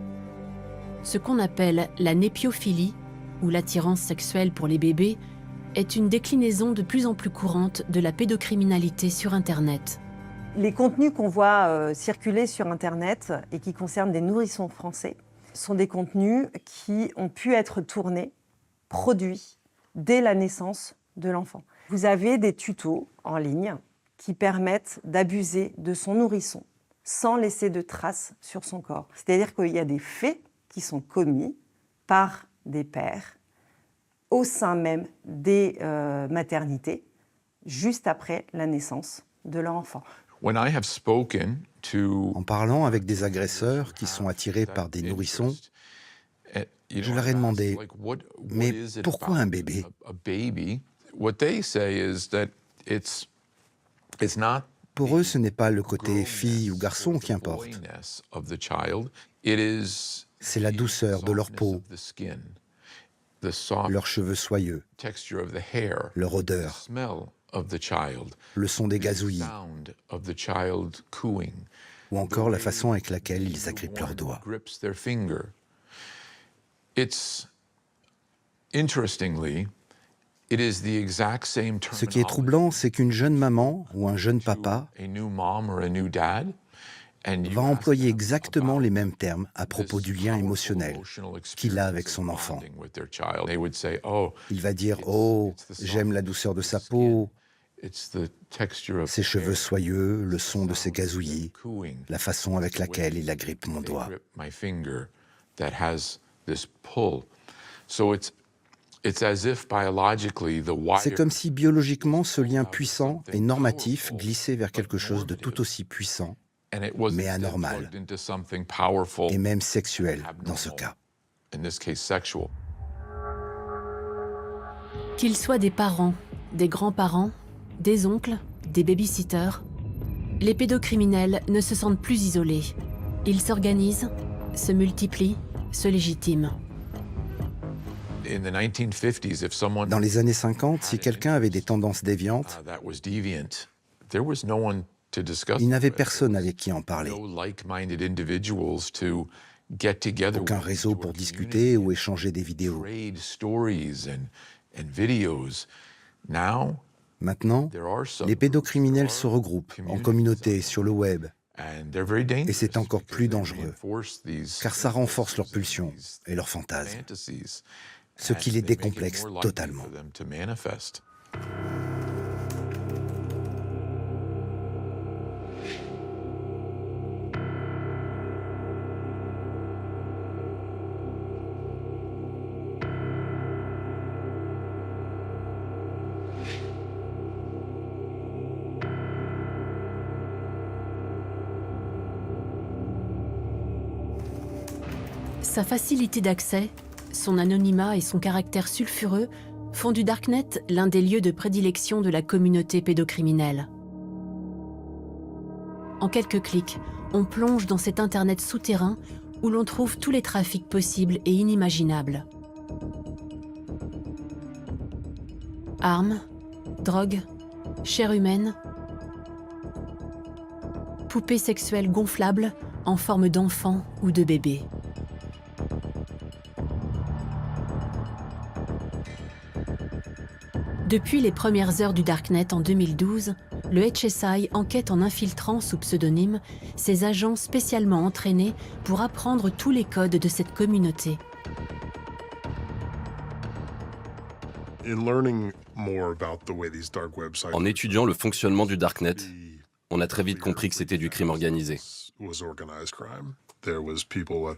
Ce qu'on appelle la népiophilie, ou l'attirance sexuelle pour les bébés, est une déclinaison de plus en plus courante de la pédocriminalité sur Internet. Les contenus qu'on voit circuler sur Internet et qui concernent des nourrissons français sont des contenus qui ont pu être tournés, produits, dès la naissance de l'enfant. Vous avez des tutos en ligne qui permettent d'abuser de son nourrisson sans laisser de traces sur son corps. C'est-à-dire qu'il y a des faits qui sont commis par des pères au sein même des maternités, juste après la naissance de leur enfant. En parlant avec des agresseurs qui sont attirés par des nourrissons, je leur ai demandé, mais pourquoi un bébé ? Pour eux, ce n'est pas le côté fille ou garçon qui importe. C'est la douceur de leur peau, leurs cheveux soyeux, leur odeur, le son des gazouillis, ou encore la façon avec laquelle ils agrippent leurs doigts. Ce qui est troublant, c'est qu'une jeune maman ou un jeune papa va employer exactement les mêmes termes à propos du lien émotionnel qu'il a avec son enfant. Il va dire « Oh, j'aime la douceur de sa peau, ses cheveux soyeux, le son de ses gazouillis, la façon avec laquelle il agrippe mon doigt. » C'est comme si biologiquement ce lien puissant et normatif glissait vers quelque chose de tout aussi puissant, mais anormal, et même sexuel dans ce cas. Qu'ils soient des parents, des grands-parents, des oncles, des babysitters, les pédocriminels ne se sentent plus isolés. Ils s'organisent, se multiplient, se légitiment. Dans les années 50, si quelqu'un avait des tendances déviantes, il n'avait personne avec qui en parler. Aucun réseau pour discuter ou échanger des vidéos. Maintenant, les pédocriminels se regroupent en communauté sur le web. Et c'est encore plus dangereux, car ça renforce leurs pulsions et leurs fantasmes, ce qui les décomplexe totalement. Sa facilité d'accès, son anonymat et son caractère sulfureux font du Darknet l'un des lieux de prédilection de la communauté pédocriminelle. En quelques clics, on plonge dans cet Internet souterrain où l'on trouve tous les trafics possibles et inimaginables. Armes, drogues, chair humaine, poupées sexuelles gonflables en forme d'enfants ou de bébés. Depuis les premières heures du Darknet en 2012, le HSI enquête en infiltrant sous pseudonyme ses agents spécialement entraînés pour apprendre tous les codes de cette communauté. En étudiant le fonctionnement du Darknet, on a très vite compris que c'était du crime organisé.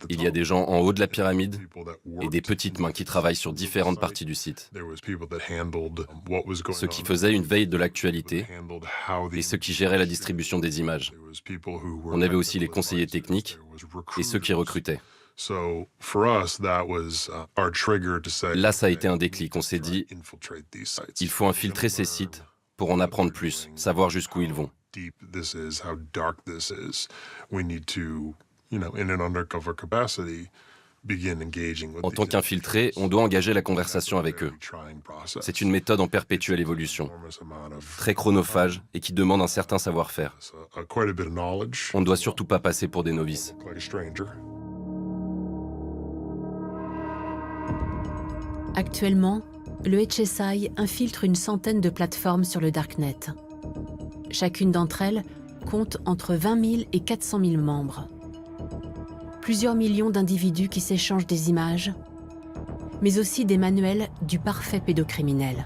Il y a des gens en haut de la pyramide et des petites mains qui travaillent sur différentes parties du site. Ceux qui faisaient une veille de l'actualité et ceux qui géraient la distribution des images. On avait aussi les conseillers techniques et ceux qui recrutaient. Là, ça a été un déclic. On s'est dit, il faut infiltrer ces sites pour en apprendre plus, savoir jusqu'où ils vont. En tant qu'infiltré, on doit engager la conversation avec eux. C'est une méthode en perpétuelle évolution, très chronophage et qui demande un certain savoir-faire. On ne doit surtout pas passer pour des novices. Actuellement, le HSI infiltre une centaine de plateformes sur le Darknet. Chacune d'entre elles compte entre 20 000 et 400 000 membres. Plusieurs millions d'individus qui s'échangent des images, mais aussi des manuels du parfait pédocriminel.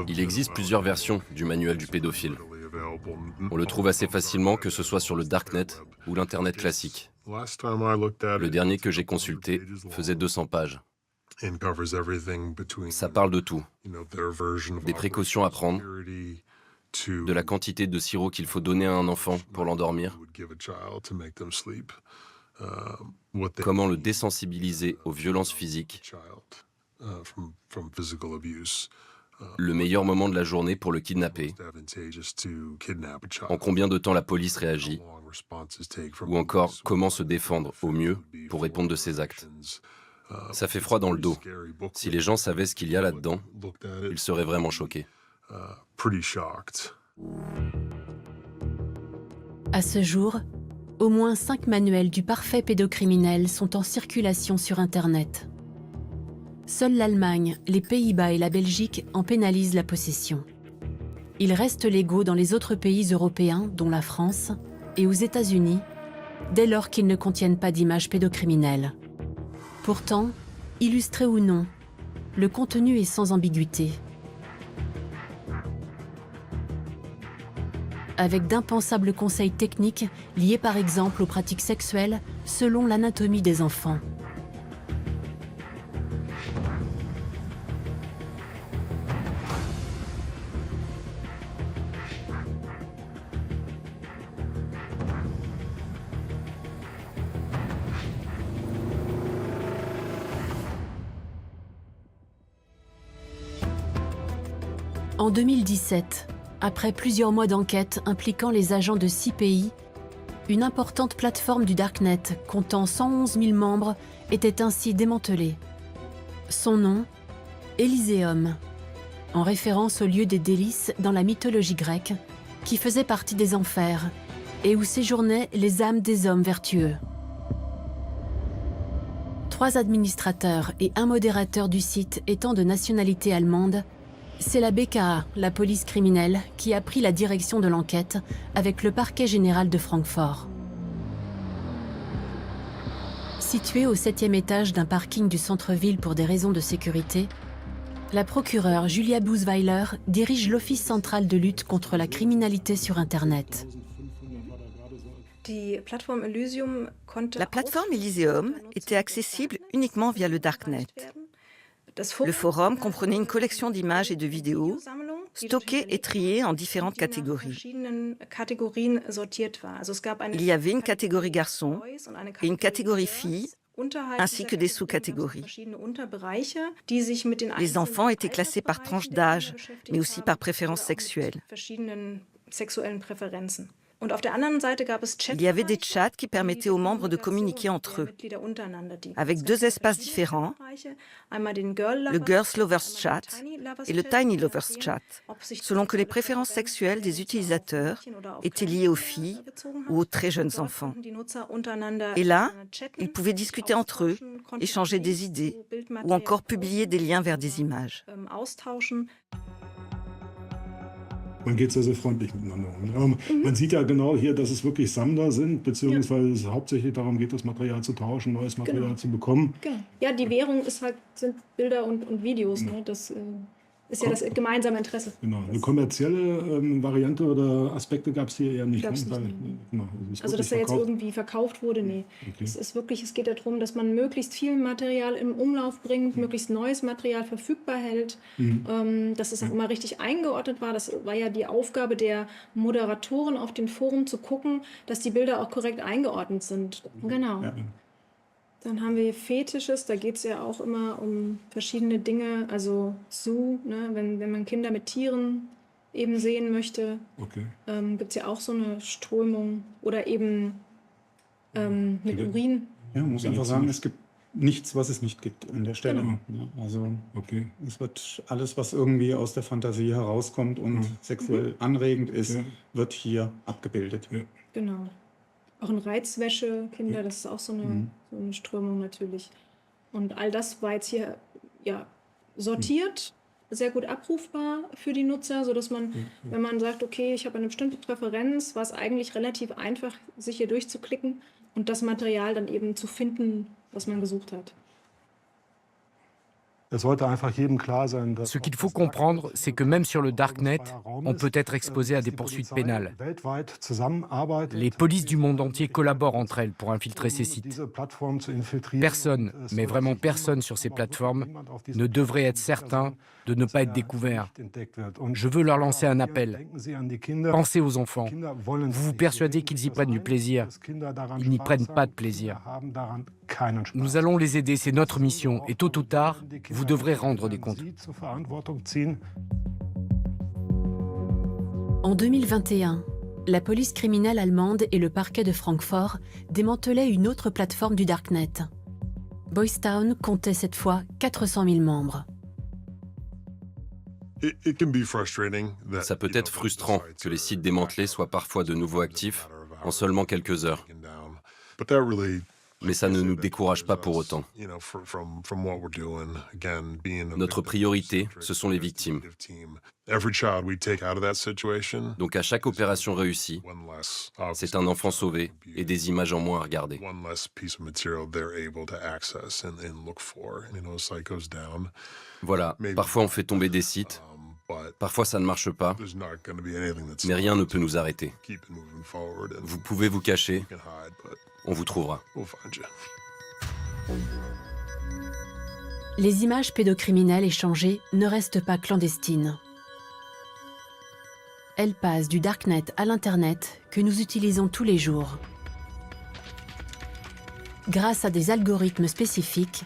Il existe plusieurs versions du manuel du pédophile. On le trouve assez facilement, que ce soit sur le Darknet ou l'Internet classique. Le dernier que j'ai consulté faisait 200 pages. Ça parle de tout. Des précautions à prendre, de la quantité de sirop qu'il faut donner à un enfant pour l'endormir, comment le désensibiliser aux violences physiques, le meilleur moment de la journée pour le kidnapper, en combien de temps la police réagit, ou encore comment se défendre au mieux pour répondre de ses actes. Ça fait froid dans le dos. Si les gens savaient ce qu'il y a là-dedans, ils seraient vraiment choqués. À ce jour, au moins 5 manuels du parfait pédocriminel sont en circulation sur Internet. Seuls l'Allemagne, les Pays-Bas et la Belgique en pénalisent la possession. Ils restent légaux dans les autres pays européens, dont la France, et aux États-Unis, dès lors qu'ils ne contiennent pas d'images pédocriminelles. Pourtant, illustré ou non, le contenu est sans ambiguïté. Avec d'impensables conseils techniques liés par exemple aux pratiques sexuelles selon l'anatomie des enfants. En 2017, après plusieurs mois d'enquête impliquant les agents de 6 pays, une importante plateforme du Darknet comptant 111 000 membres était ainsi démantelée. Son nom, Elyséum, en référence au lieu des délices dans la mythologie grecque, qui faisait partie des enfers et où séjournaient les âmes des hommes vertueux. 3 administrateurs et un modérateur du site étant de nationalité allemande, c'est la BKA, la police criminelle, qui a pris la direction de l'enquête avec le parquet général de Francfort. Située au 7e étage d'un parking du centre-ville pour des raisons de sécurité, la procureure Julia Busweiler dirige l'Office central de lutte contre la criminalité sur Internet. La plateforme Elysium était accessible uniquement via le Darknet. Le forum comprenait une collection d'images et de vidéos stockées et triées en différentes catégories. Il y avait une catégorie garçons et une catégorie filles, ainsi que des sous-catégories. Les enfants étaient classés par tranche d'âge, mais aussi par préférence sexuelle. Il y avait des chats qui permettaient aux membres de communiquer entre eux, avec 2 espaces différents, le Girls Lovers Chat et le Tiny Lovers Chat, selon que les préférences sexuelles des utilisateurs étaient liées aux filles ou aux très jeunes enfants. Et là, ils pouvaient discuter entre eux, échanger des idées ou encore publier des liens vers des images. Man geht sehr, sehr freundlich miteinander um. Aber man sieht ja genau hier, dass es wirklich Sammler sind, beziehungsweise es hauptsächlich darum geht, das Material zu tauschen, neues Material zu bekommen. Genau. Ja, die Währung sind Bilder und Videos. Ne? Das ist ja das gemeinsame Interesse. Genau. Eine kommerzielle Variante oder Aspekte gab es hier eher nicht. Gab's nicht. Genau, also dass da jetzt irgendwie verkauft wurde, nee. Okay. Es geht darum, dass man möglichst viel Material im Umlauf bringt, möglichst neues Material verfügbar hält, dass es auch immer richtig eingeordnet war. Das war ja die Aufgabe der Moderatoren auf den Foren, zu gucken, dass die Bilder auch korrekt eingeordnet sind. Genau. Ja. Dann haben wir Fetisches, da geht es ja auch immer um verschiedene Dinge, also Zoo, ne, wenn man Kinder mit Tieren eben sehen möchte, gibt es ja auch so eine Strömung oder eben mit Urin. Ja, man muss einfach sagen, es gibt nichts, was es nicht gibt an der Stelle. Genau. Ja, also es wird alles, was irgendwie aus der Fantasie herauskommt und sexuell anregend ist, wird hier abgebildet. Ja. Genau. Auch in Reizwäsche, Kinder, das ist auch so eine Strömung natürlich. Und all das war jetzt hier sortiert, sehr gut abrufbar für die Nutzer, sodass man, wenn man sagt, okay, ich habe eine bestimmte Präferenz, war es eigentlich relativ einfach, sich hier durchzuklicken und das Material dann eben zu finden, was man gesucht hat. Ce qu'il faut comprendre, c'est que même sur le Darknet, on peut être exposé à des poursuites pénales. Les polices du monde entier collaborent entre elles pour infiltrer ces sites. Personne, mais vraiment personne sur ces plateformes ne devrait être certain de ne pas être découvert. Je veux leur lancer un appel. Pensez aux enfants. Vous vous persuadez qu'ils y prennent du plaisir. Ils n'y prennent pas de plaisir. Nous allons les aider, c'est notre mission. Et tôt ou tard, vous devrez rendre des comptes. En 2021, la police criminelle allemande et le parquet de Francfort démantelaient une autre plateforme du Darknet. Boys Town comptait cette fois 400 000 membres. Ça peut être frustrant que les sites démantelés soient parfois de nouveau actifs en seulement quelques heures. Mais ça ne nous décourage pas pour autant. Notre priorité, ce sont les victimes. Donc à chaque opération réussie, c'est un enfant sauvé et des images en moins à regarder. Voilà, parfois on fait tomber des sites, parfois ça ne marche pas, mais rien ne peut nous arrêter. Vous pouvez vous cacher, on vous trouvera. Les images pédocriminelles échangées ne restent pas clandestines. Elles passent du Darknet à l'Internet que nous utilisons tous les jours. Grâce à des algorithmes spécifiques,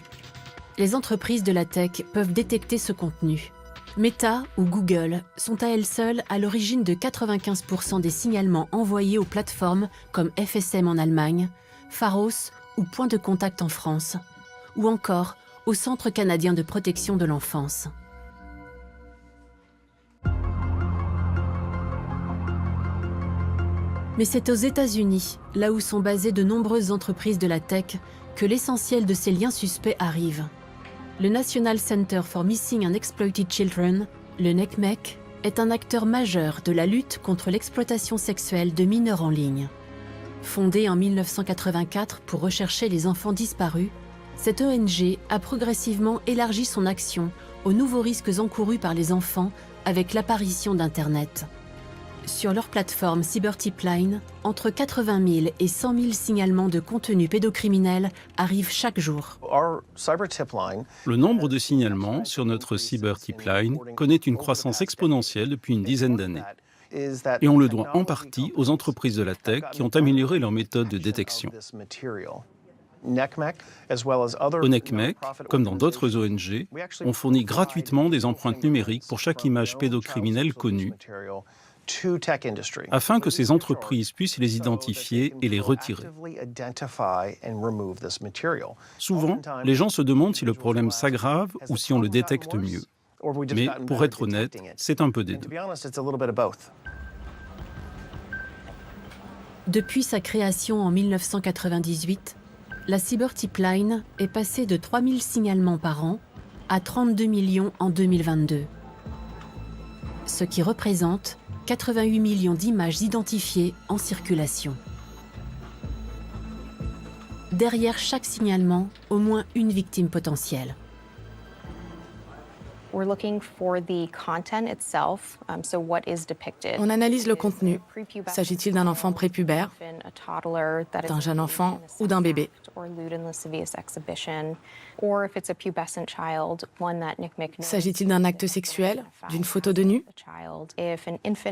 les entreprises de la tech peuvent détecter ce contenu. Meta ou Google sont à elles seules à l'origine de 95% des signalements envoyés aux plateformes comme FSM en Allemagne, Pharos ou Point de contact en France, ou encore au Centre canadien de protection de l'enfance. Mais c'est aux États-Unis, là où sont basées de nombreuses entreprises de la tech, que l'essentiel de ces liens suspects arrive. Le National Center for Missing and Exploited Children, le NCMEC, est un acteur majeur de la lutte contre l'exploitation sexuelle de mineurs en ligne. Fondée en 1984 pour rechercher les enfants disparus, cette ONG a progressivement élargi son action aux nouveaux risques encourus par les enfants avec l'apparition d'Internet. Sur leur plateforme CyberTipLine, entre 80 000 et 100 000 signalements de contenus pédocriminels arrivent chaque jour. Le nombre de signalements sur notre CyberTipLine connaît une croissance exponentielle depuis une dizaine d'années. Et on le doit en partie aux entreprises de la tech qui ont amélioré leurs méthodes de détection. Au NCMEC, comme dans d'autres ONG, on fournit gratuitement des empreintes numériques pour chaque image pédocriminelle connue, afin que ces entreprises puissent les identifier et les retirer. Souvent, les gens se demandent si le problème s'aggrave ou si on le détecte mieux. Mais pour être honnête, c'est un peu des deux. Depuis sa création en 1998, la CyberTipLine est passée de 3 000 signalements par an à 32 millions en 2022, ce qui représente 88 millions d'images identifiées en circulation. Derrière chaque signalement, au moins une victime potentielle. On analyse le contenu. S'agit-il d'un enfant prépubère, d'un jeune enfant ou d'un bébé? S'agit-il d'un acte sexuel, d'une photo de nu?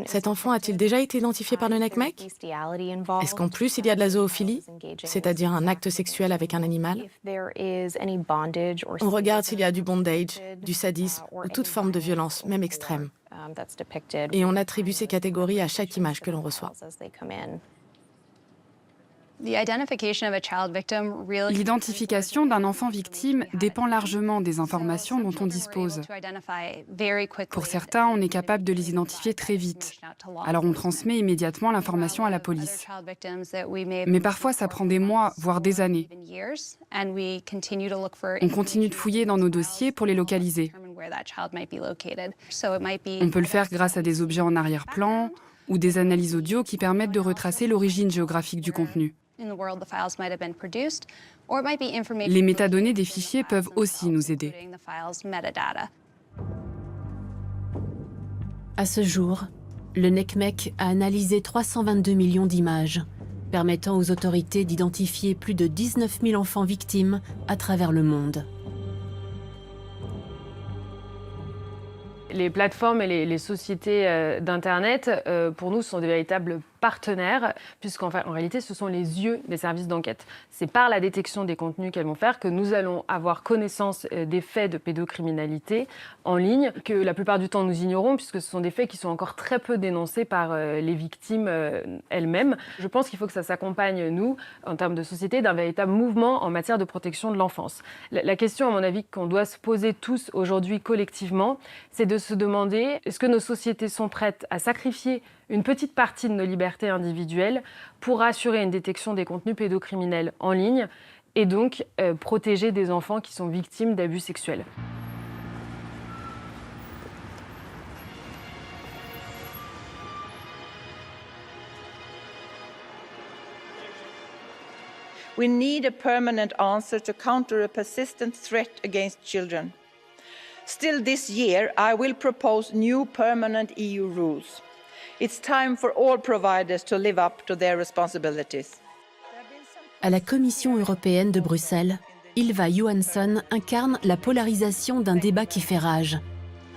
Cet enfant a-t-il déjà été identifié par le NCMEC? Est-ce qu'en plus il y a de la zoophilie, c'est-à-dire un acte sexuel avec un animal? On regarde s'il y a du bondage, du sadisme ou toute forme de violence, même extrême. Et on attribue ces catégories à chaque image que l'on reçoit. L'identification d'un enfant victime dépend largement des informations dont on dispose. Pour certains, on est capable de les identifier très vite. Alors on transmet immédiatement l'information à la police. Mais parfois, ça prend des mois, voire des années. On continue de fouiller dans nos dossiers pour les localiser. On peut le faire grâce à des objets en arrière-plan ou des analyses audio qui permettent de retracer l'origine géographique du contenu. Les métadonnées des fichiers peuvent aussi nous aider. À ce jour, le NCMEC a analysé 322 millions d'images, permettant aux autorités d'identifier plus de 19 000 enfants victimes à travers le monde. Les plateformes et les sociétés d'Internet, pour nous, sont des véritables partenaires, puisqu'en réalité, ce sont les yeux des services d'enquête. C'est par la détection des contenus qu'elles vont faire que nous allons avoir connaissance des faits de pédocriminalité en ligne, que la plupart du temps nous ignorons, puisque ce sont des faits qui sont encore très peu dénoncés par les victimes elles-mêmes. Je pense qu'il faut que ça s'accompagne, nous, en termes de société, d'un véritable mouvement en matière de protection de l'enfance. La question, à mon avis, qu'on doit se poser tous aujourd'hui collectivement, c'est de se demander, est-ce que nos sociétés sont prêtes à sacrifier une petite partie de nos libertés individuelles pour assurer une détection des contenus pédocriminels en ligne et donc protéger des enfants qui sont victimes d'abus sexuels. We need a permanent answer to counter a persistent threat against children. Still this year, I will propose new permanent EU rules. It's time for all providers to live up to their responsibilities. À la Commission européenne de Bruxelles, Ylva Johansson incarne la polarisation d'un débat qui fait rage.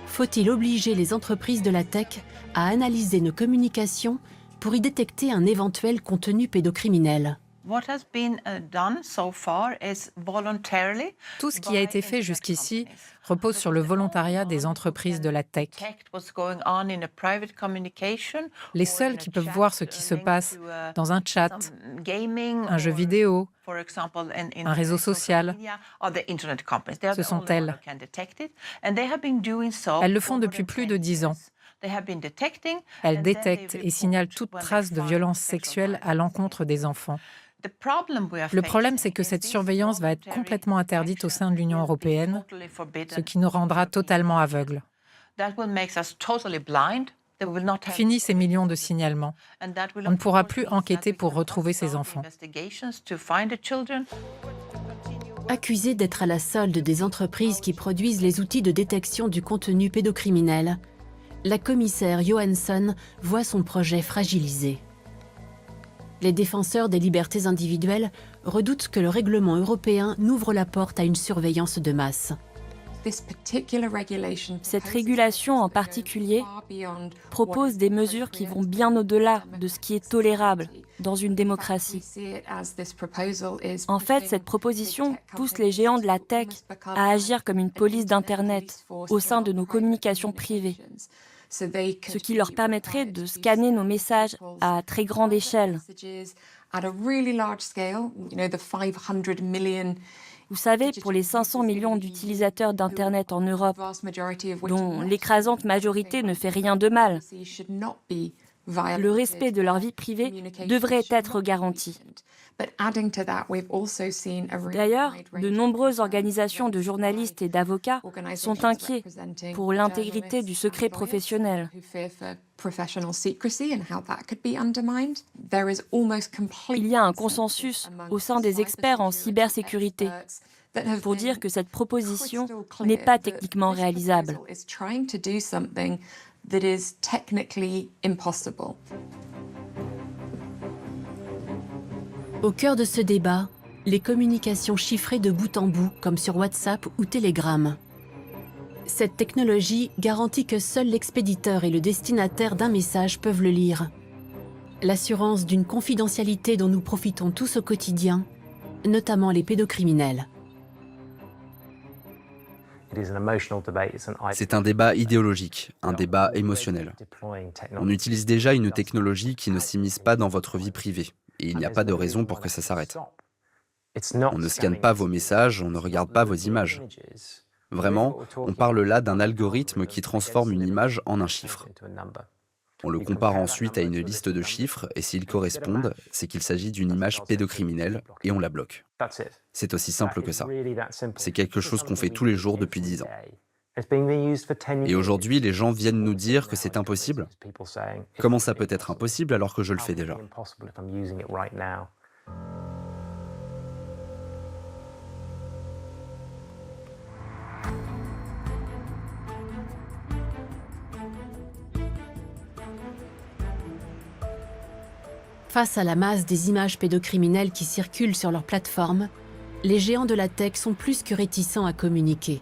Faut-il obliger les entreprises de la tech à analyser nos communications pour y détecter un éventuel contenu pédocriminel ? Tout ce qui a été fait jusqu'ici repose sur le volontariat des entreprises de la tech. Les seuls qui peuvent voir ce qui se passe dans un chat, un jeu vidéo, un réseau social, ce sont elles. Elles le font depuis plus de 10 ans. Elles détectent et signalent toute trace de violence sexuelle à l'encontre des enfants. Le problème, c'est que cette surveillance va être complètement interdite au sein de l'Union européenne, ce qui nous rendra totalement aveugles. Fini ces millions de signalements. On ne pourra plus enquêter pour retrouver ces enfants. Accusée d'être à la solde des entreprises qui produisent les outils de détection du contenu pédocriminel, la commissaire Johansson voit son projet fragilisé. Les défenseurs des libertés individuelles redoutent que le règlement européen n'ouvre la porte à une surveillance de masse. Cette régulation en particulier propose des mesures qui vont bien au-delà de ce qui est tolérable dans une démocratie. En fait, cette proposition pousse les géants de la tech à agir comme une police d'Internet au sein de nos communications privées, ce qui leur permettrait de scanner nos messages à très grande échelle. Vous savez, pour les 500 millions d'utilisateurs d'Internet en Europe, dont l'écrasante majorité ne fait rien de mal, le respect de leur vie privée devrait être garanti. D'ailleurs, de nombreuses organisations de journalistes et d'avocats sont inquiets pour l'intégrité du secret professionnel. Il y a un consensus au sein des experts en cybersécurité pour dire que cette proposition n'est pas techniquement réalisable. Au cœur de ce débat, les communications chiffrées de bout en bout, comme sur WhatsApp ou Telegram. Cette technologie garantit que seul l'expéditeur et le destinataire d'un message peuvent le lire. L'assurance d'une confidentialité dont nous profitons tous au quotidien, notamment les pédocriminels. C'est un débat idéologique, un débat émotionnel. On utilise déjà une technologie qui ne s'immisce pas dans votre vie privée, et il n'y a pas de raison pour que ça s'arrête. On ne scanne pas vos messages, on ne regarde pas vos images. Vraiment, on parle là d'un algorithme qui transforme une image en un chiffre. On le compare ensuite à une liste de chiffres, et s'ils correspondent, c'est qu'il s'agit d'une image pédocriminelle, et on la bloque. C'est aussi simple que ça. C'est quelque chose qu'on fait tous les jours depuis 10 ans. Et aujourd'hui, les gens viennent nous dire que c'est impossible. Comment ça peut être impossible alors que je le fais déjà ? Face à la masse des images pédocriminelles qui circulent sur leur plateforme, les géants de la tech sont plus que réticents à communiquer.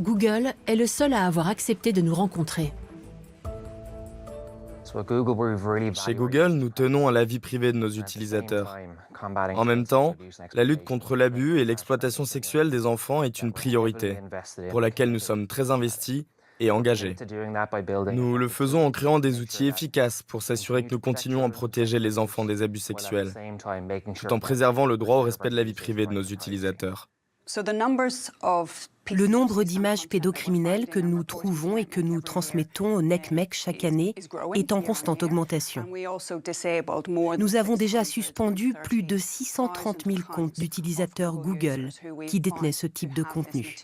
Google est le seul à avoir accepté de nous rencontrer. Chez Google, nous tenons à la vie privée de nos utilisateurs. En même temps, la lutte contre l'abus et l'exploitation sexuelle des enfants est une priorité, pour laquelle nous sommes très investis et engagés. Nous le faisons en créant des outils efficaces pour s'assurer que nous continuons à protéger les enfants des abus sexuels, tout en préservant le droit au respect de la vie privée de nos utilisateurs. Le nombre d'images pédocriminelles que nous trouvons et que nous transmettons au NCMEC chaque année est en constante augmentation. Nous avons déjà suspendu plus de 630 000 comptes d'utilisateurs Google qui détenaient ce type de contenu.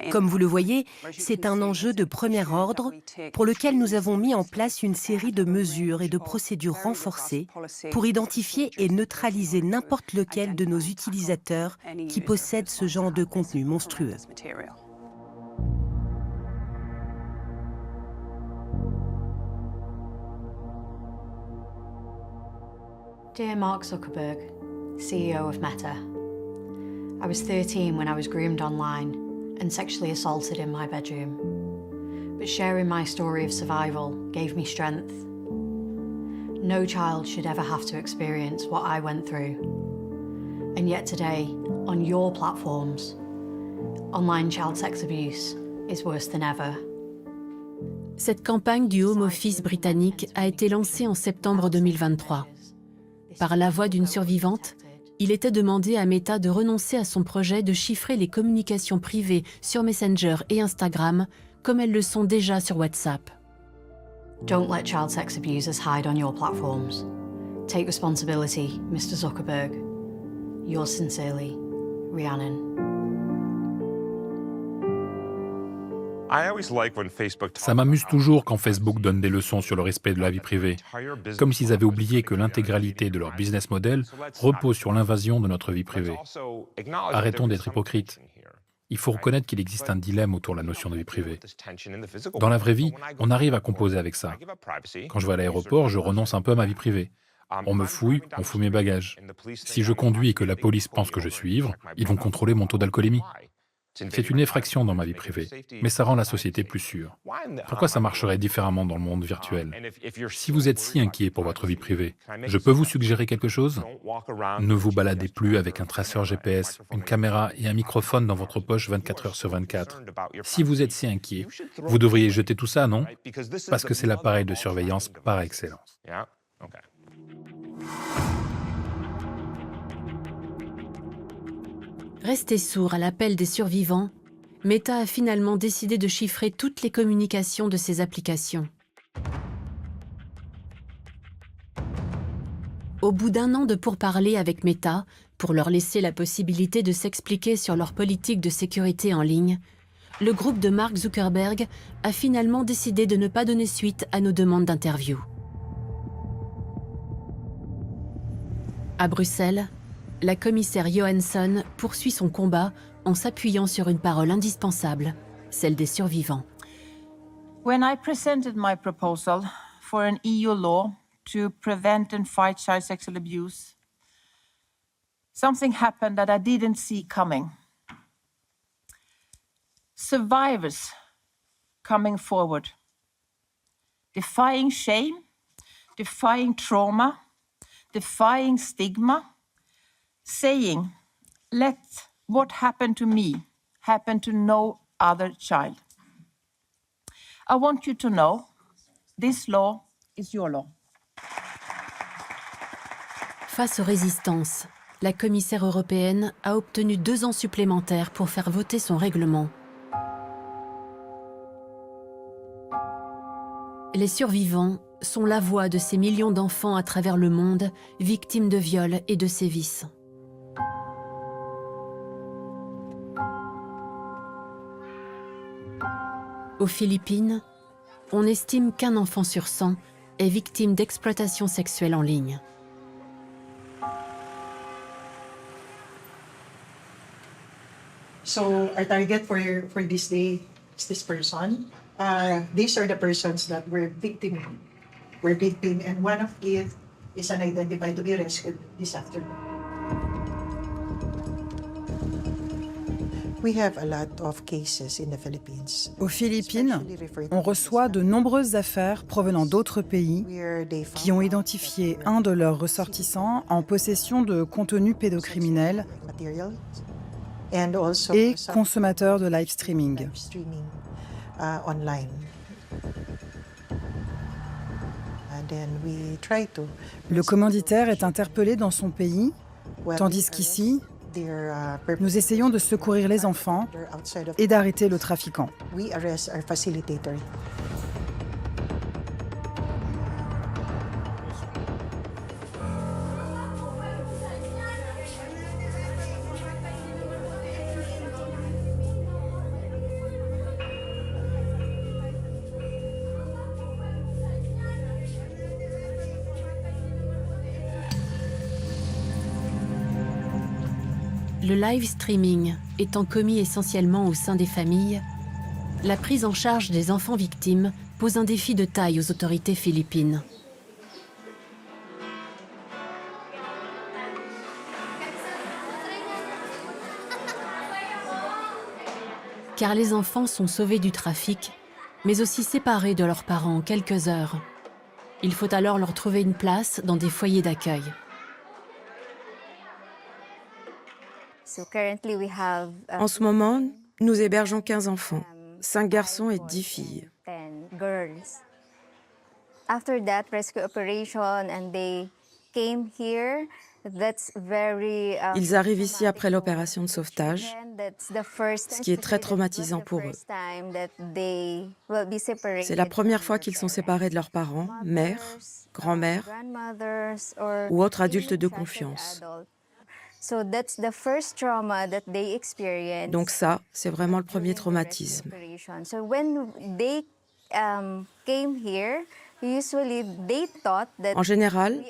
Comme vous le voyez, c'est un enjeu de premier ordre pour lequel nous avons mis en place une série de mesures et de procédures renforcées pour identifier et neutraliser n'importe lequel de nos utilisateurs qui possède ce genre de contenu monstrueux. Dear Mark Zuckerberg, CEO of Meta. I was 13 when I was groomed online and sexually assaulted in my bedroom. But sharing my story of survival gave me strength. No child should ever have to experience what I went through. And yet today, on your platforms, online child sex abuse is worse than ever. Cette campagne du Home Office britannique a été lancée en septembre 2023. Par la voix d'une survivante, il était demandé à Meta de renoncer à son projet de chiffrer les communications privées sur Messenger et Instagram comme elles le sont déjà sur WhatsApp. Don't let child sex abusers hide on your platforms. Take responsibility, Mr. Zuckerberg. Yours sincerely, Rhiannon. Ça m'amuse toujours quand Facebook donne des leçons sur le respect de la vie privée, comme s'ils avaient oublié que l'intégralité de leur business model repose sur l'invasion de notre vie privée. Arrêtons d'être hypocrites. Il faut reconnaître qu'il existe un dilemme autour de la notion de vie privée. Dans la vraie vie, on arrive à composer avec ça. Quand je vais à l'aéroport, je renonce un peu à ma vie privée. On me fouille, on fouille mes bagages. Si je conduis et que la police pense que je suis ivre, ils vont contrôler mon taux d'alcoolémie. C'est une effraction dans ma vie privée, mais ça rend la société plus sûre. Pourquoi ça marcherait différemment dans le monde virtuel? Si vous êtes si inquiet pour votre vie privée, je peux vous suggérer quelque chose? Ne vous baladez plus avec un traceur GPS, une caméra et un microphone dans votre poche 24 heures sur 24. Si vous êtes si inquiet, vous devriez jeter tout ça, non? Parce que c'est l'appareil de surveillance par excellence. Resté sourd à l'appel des survivants, Meta a finalement décidé de chiffrer toutes les communications de ses applications. Au bout d'1 an de pourparlers avec Meta, pour leur laisser la possibilité de s'expliquer sur leur politique de sécurité en ligne, le groupe de Mark Zuckerberg a finalement décidé de ne pas donner suite à nos demandes d'interview. À Bruxelles, la commissaire Johansson poursuit son combat en s'appuyant sur une parole indispensable, celle des survivants. When I presented my proposal for an EU law to prevent and fight child sexual abuse, something happened that I didn't see coming. Survivors coming forward, defying shame, defying trauma, defying stigma, saying, let what happened to me happen to no other child. I want you to know, this law is your law. Face aux résistances, la commissaire européenne a obtenu 2 ans supplémentaires pour faire voter son règlement. Les survivants sont la voix de ces millions d'enfants à travers le monde, victimes de viols et de sévices. Aux Philippines, on estime qu'1 enfant sur 100 est victime d'exploitation sexuelle en ligne. So our target for this day is this person. These are the persons that were victim, and one of it is unidentified to be rescued this afternoon. Aux Philippines, on reçoit de nombreuses affaires provenant d'autres pays qui ont identifié un de leurs ressortissants en possession de contenus pédocriminels et consommateur de live streaming. Le commanditaire est interpellé dans son pays, tandis qu'ici, nous essayons de secourir les enfants et d'arrêter le trafiquant. Le live streaming étant commis essentiellement au sein des familles, la prise en charge des enfants victimes pose un défi de taille aux autorités philippines. Car les enfants sont sauvés du trafic, mais aussi séparés de leurs parents en quelques heures. Il faut alors leur trouver une place dans des foyers d'accueil. En ce moment, nous hébergeons 15 enfants, 5 garçons et 10 filles. Ils arrivent ici après l'opération de sauvetage, ce qui est très traumatisant pour eux. C'est la première fois qu'ils sont séparés de leurs parents, mère, grand-mère ou autre adulte de confiance. Donc ça, c'est vraiment le premier traumatisme. En général,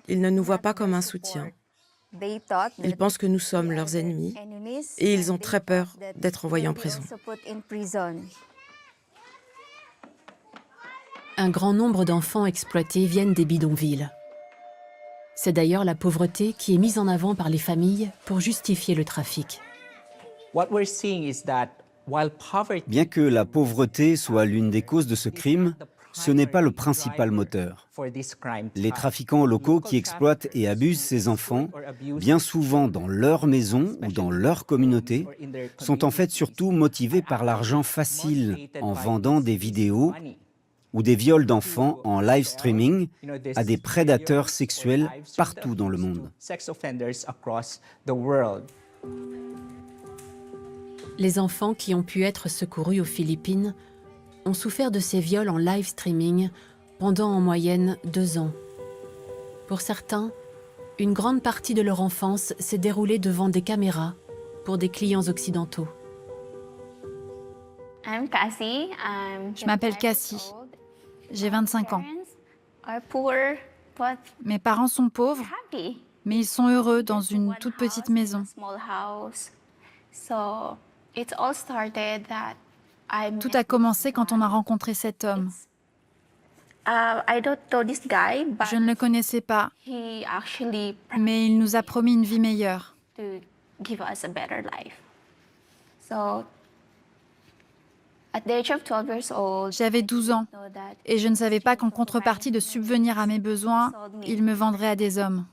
ils ne nous voient pas comme un soutien. Ils pensent que nous sommes leurs ennemis et ils ont très peur d'être envoyés en prison. Un grand nombre d'enfants exploités viennent des bidonvilles. C'est d'ailleurs la pauvreté qui est mise en avant par les familles pour justifier le trafic. Bien que la pauvreté soit l'une des causes de ce crime, ce n'est pas le principal moteur. Les trafiquants locaux qui exploitent et abusent ces enfants, bien souvent dans leur maison ou dans leur communauté, sont en fait surtout motivés par l'argent facile en vendant des vidéos ou des viols d'enfants en live streaming à des prédateurs sexuels partout dans le monde. Les enfants qui ont pu être secourus aux Philippines ont souffert de ces viols en live streaming pendant en moyenne 2 ans. Pour certains, une grande partie de leur enfance s'est déroulée devant des caméras pour des clients occidentaux. Je m'appelle Cassie. J'ai 25 ans. Mes parents sont pauvres, mais ils sont heureux dans une toute petite maison. Tout a commencé quand on a rencontré cet homme. Je ne le connaissais pas, mais il nous a promis une vie meilleure. J'avais 12 ans et je ne savais pas qu'en contrepartie de subvenir à mes besoins, il me vendrait à des hommes.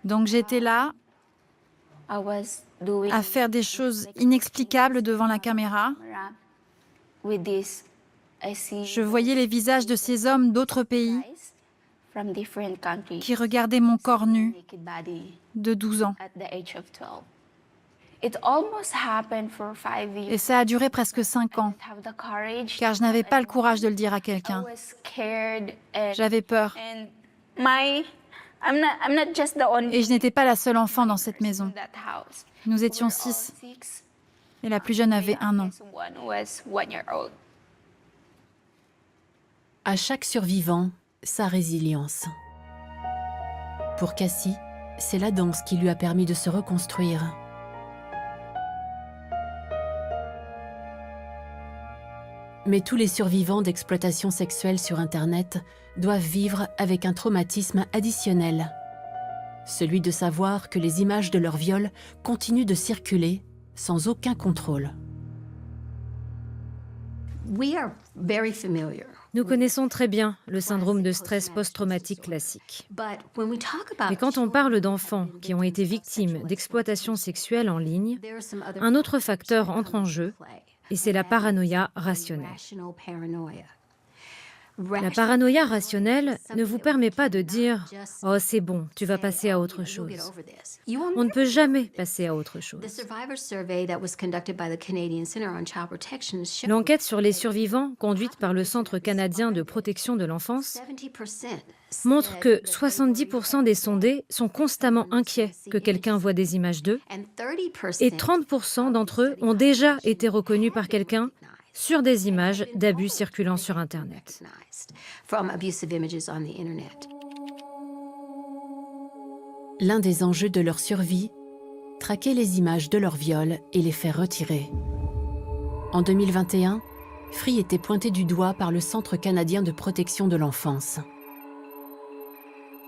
Donc j'étais là, à faire des choses inexplicables devant la caméra. Je voyais les visages de ces hommes d'autres pays qui regardaient mon corps nu de 12 ans. Et ça a duré presque 5 ans, car je n'avais pas le courage de le dire à quelqu'un. J'avais peur. Et je n'étais pas la seule enfant dans cette maison. Nous étions 6, et la plus jeune avait 1 an. À chaque survivant, sa résilience. Pour Cassie, c'est la danse qui lui a permis de se reconstruire. Mais tous les survivants d'exploitation sexuelle sur Internet doivent vivre avec un traumatisme additionnel. Celui de savoir que les images de leur viol continuent de circuler sans aucun contrôle. Nous connaissons très bien le syndrome de stress post-traumatique classique. Mais quand on parle d'enfants qui ont été victimes d'exploitation sexuelle en ligne, un autre facteur entre en jeu, et c'est la paranoïa rationnelle. La paranoïa rationnelle ne vous permet pas de dire « Oh, c'est bon, tu vas passer à autre chose ». On ne peut jamais passer à autre chose. L'enquête sur les survivants, conduite par le Centre canadien de protection de l'enfance, montre que 70% des sondés sont constamment inquiets que quelqu'un voit des images d'eux et 30% d'entre eux ont déjà été reconnus par quelqu'un sur des images d'abus circulant sur Internet. L'un des enjeux de leur survie, traquer les images de leur viol et les faire retirer. En 2021, Free était pointé du doigt par le Centre canadien de protection de l'enfance.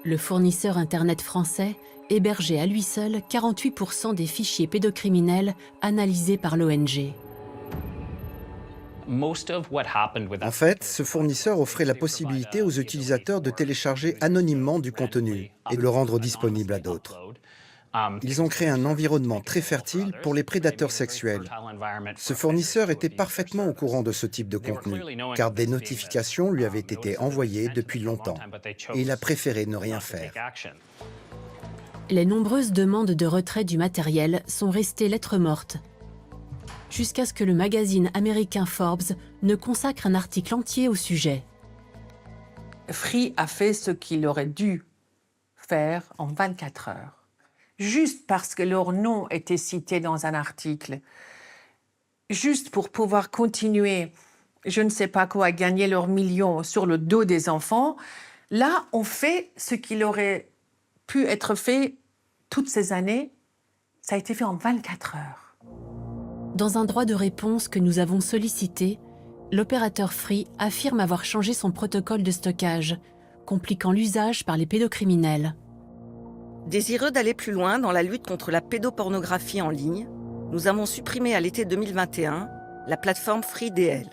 Le fournisseur Internet français hébergeait à lui seul 48% des fichiers pédocriminels analysés par l'ONG. En fait, ce fournisseur offrait la possibilité aux utilisateurs de télécharger anonymement du contenu et de le rendre disponible à d'autres. Ils ont créé un environnement très fertile pour les prédateurs sexuels. Ce fournisseur était parfaitement au courant de ce type de contenu, car des notifications lui avaient été envoyées depuis longtemps, et il a préféré ne rien faire. Les nombreuses demandes de retrait du matériel sont restées lettres mortes. jusqu'à ce que le magazine américain Forbes ne consacre un article entier au sujet. Free a fait ce qu'il aurait dû faire en 24 heures. Juste parce que leur nom était cité dans un article. Juste pour pouvoir continuer, je ne sais pas quoi, gagner leurs millions sur le dos des enfants. Là, on fait ce qu'il aurait pu être fait toutes ces années. Ça a été fait en 24 heures. Dans un droit de réponse que nous avons sollicité, l'opérateur Free affirme avoir changé son protocole de stockage, compliquant l'usage par les pédocriminels. Désireux d'aller plus loin dans la lutte contre la pédopornographie en ligne, nous avons supprimé à l'été 2021 la plateforme FreeDL.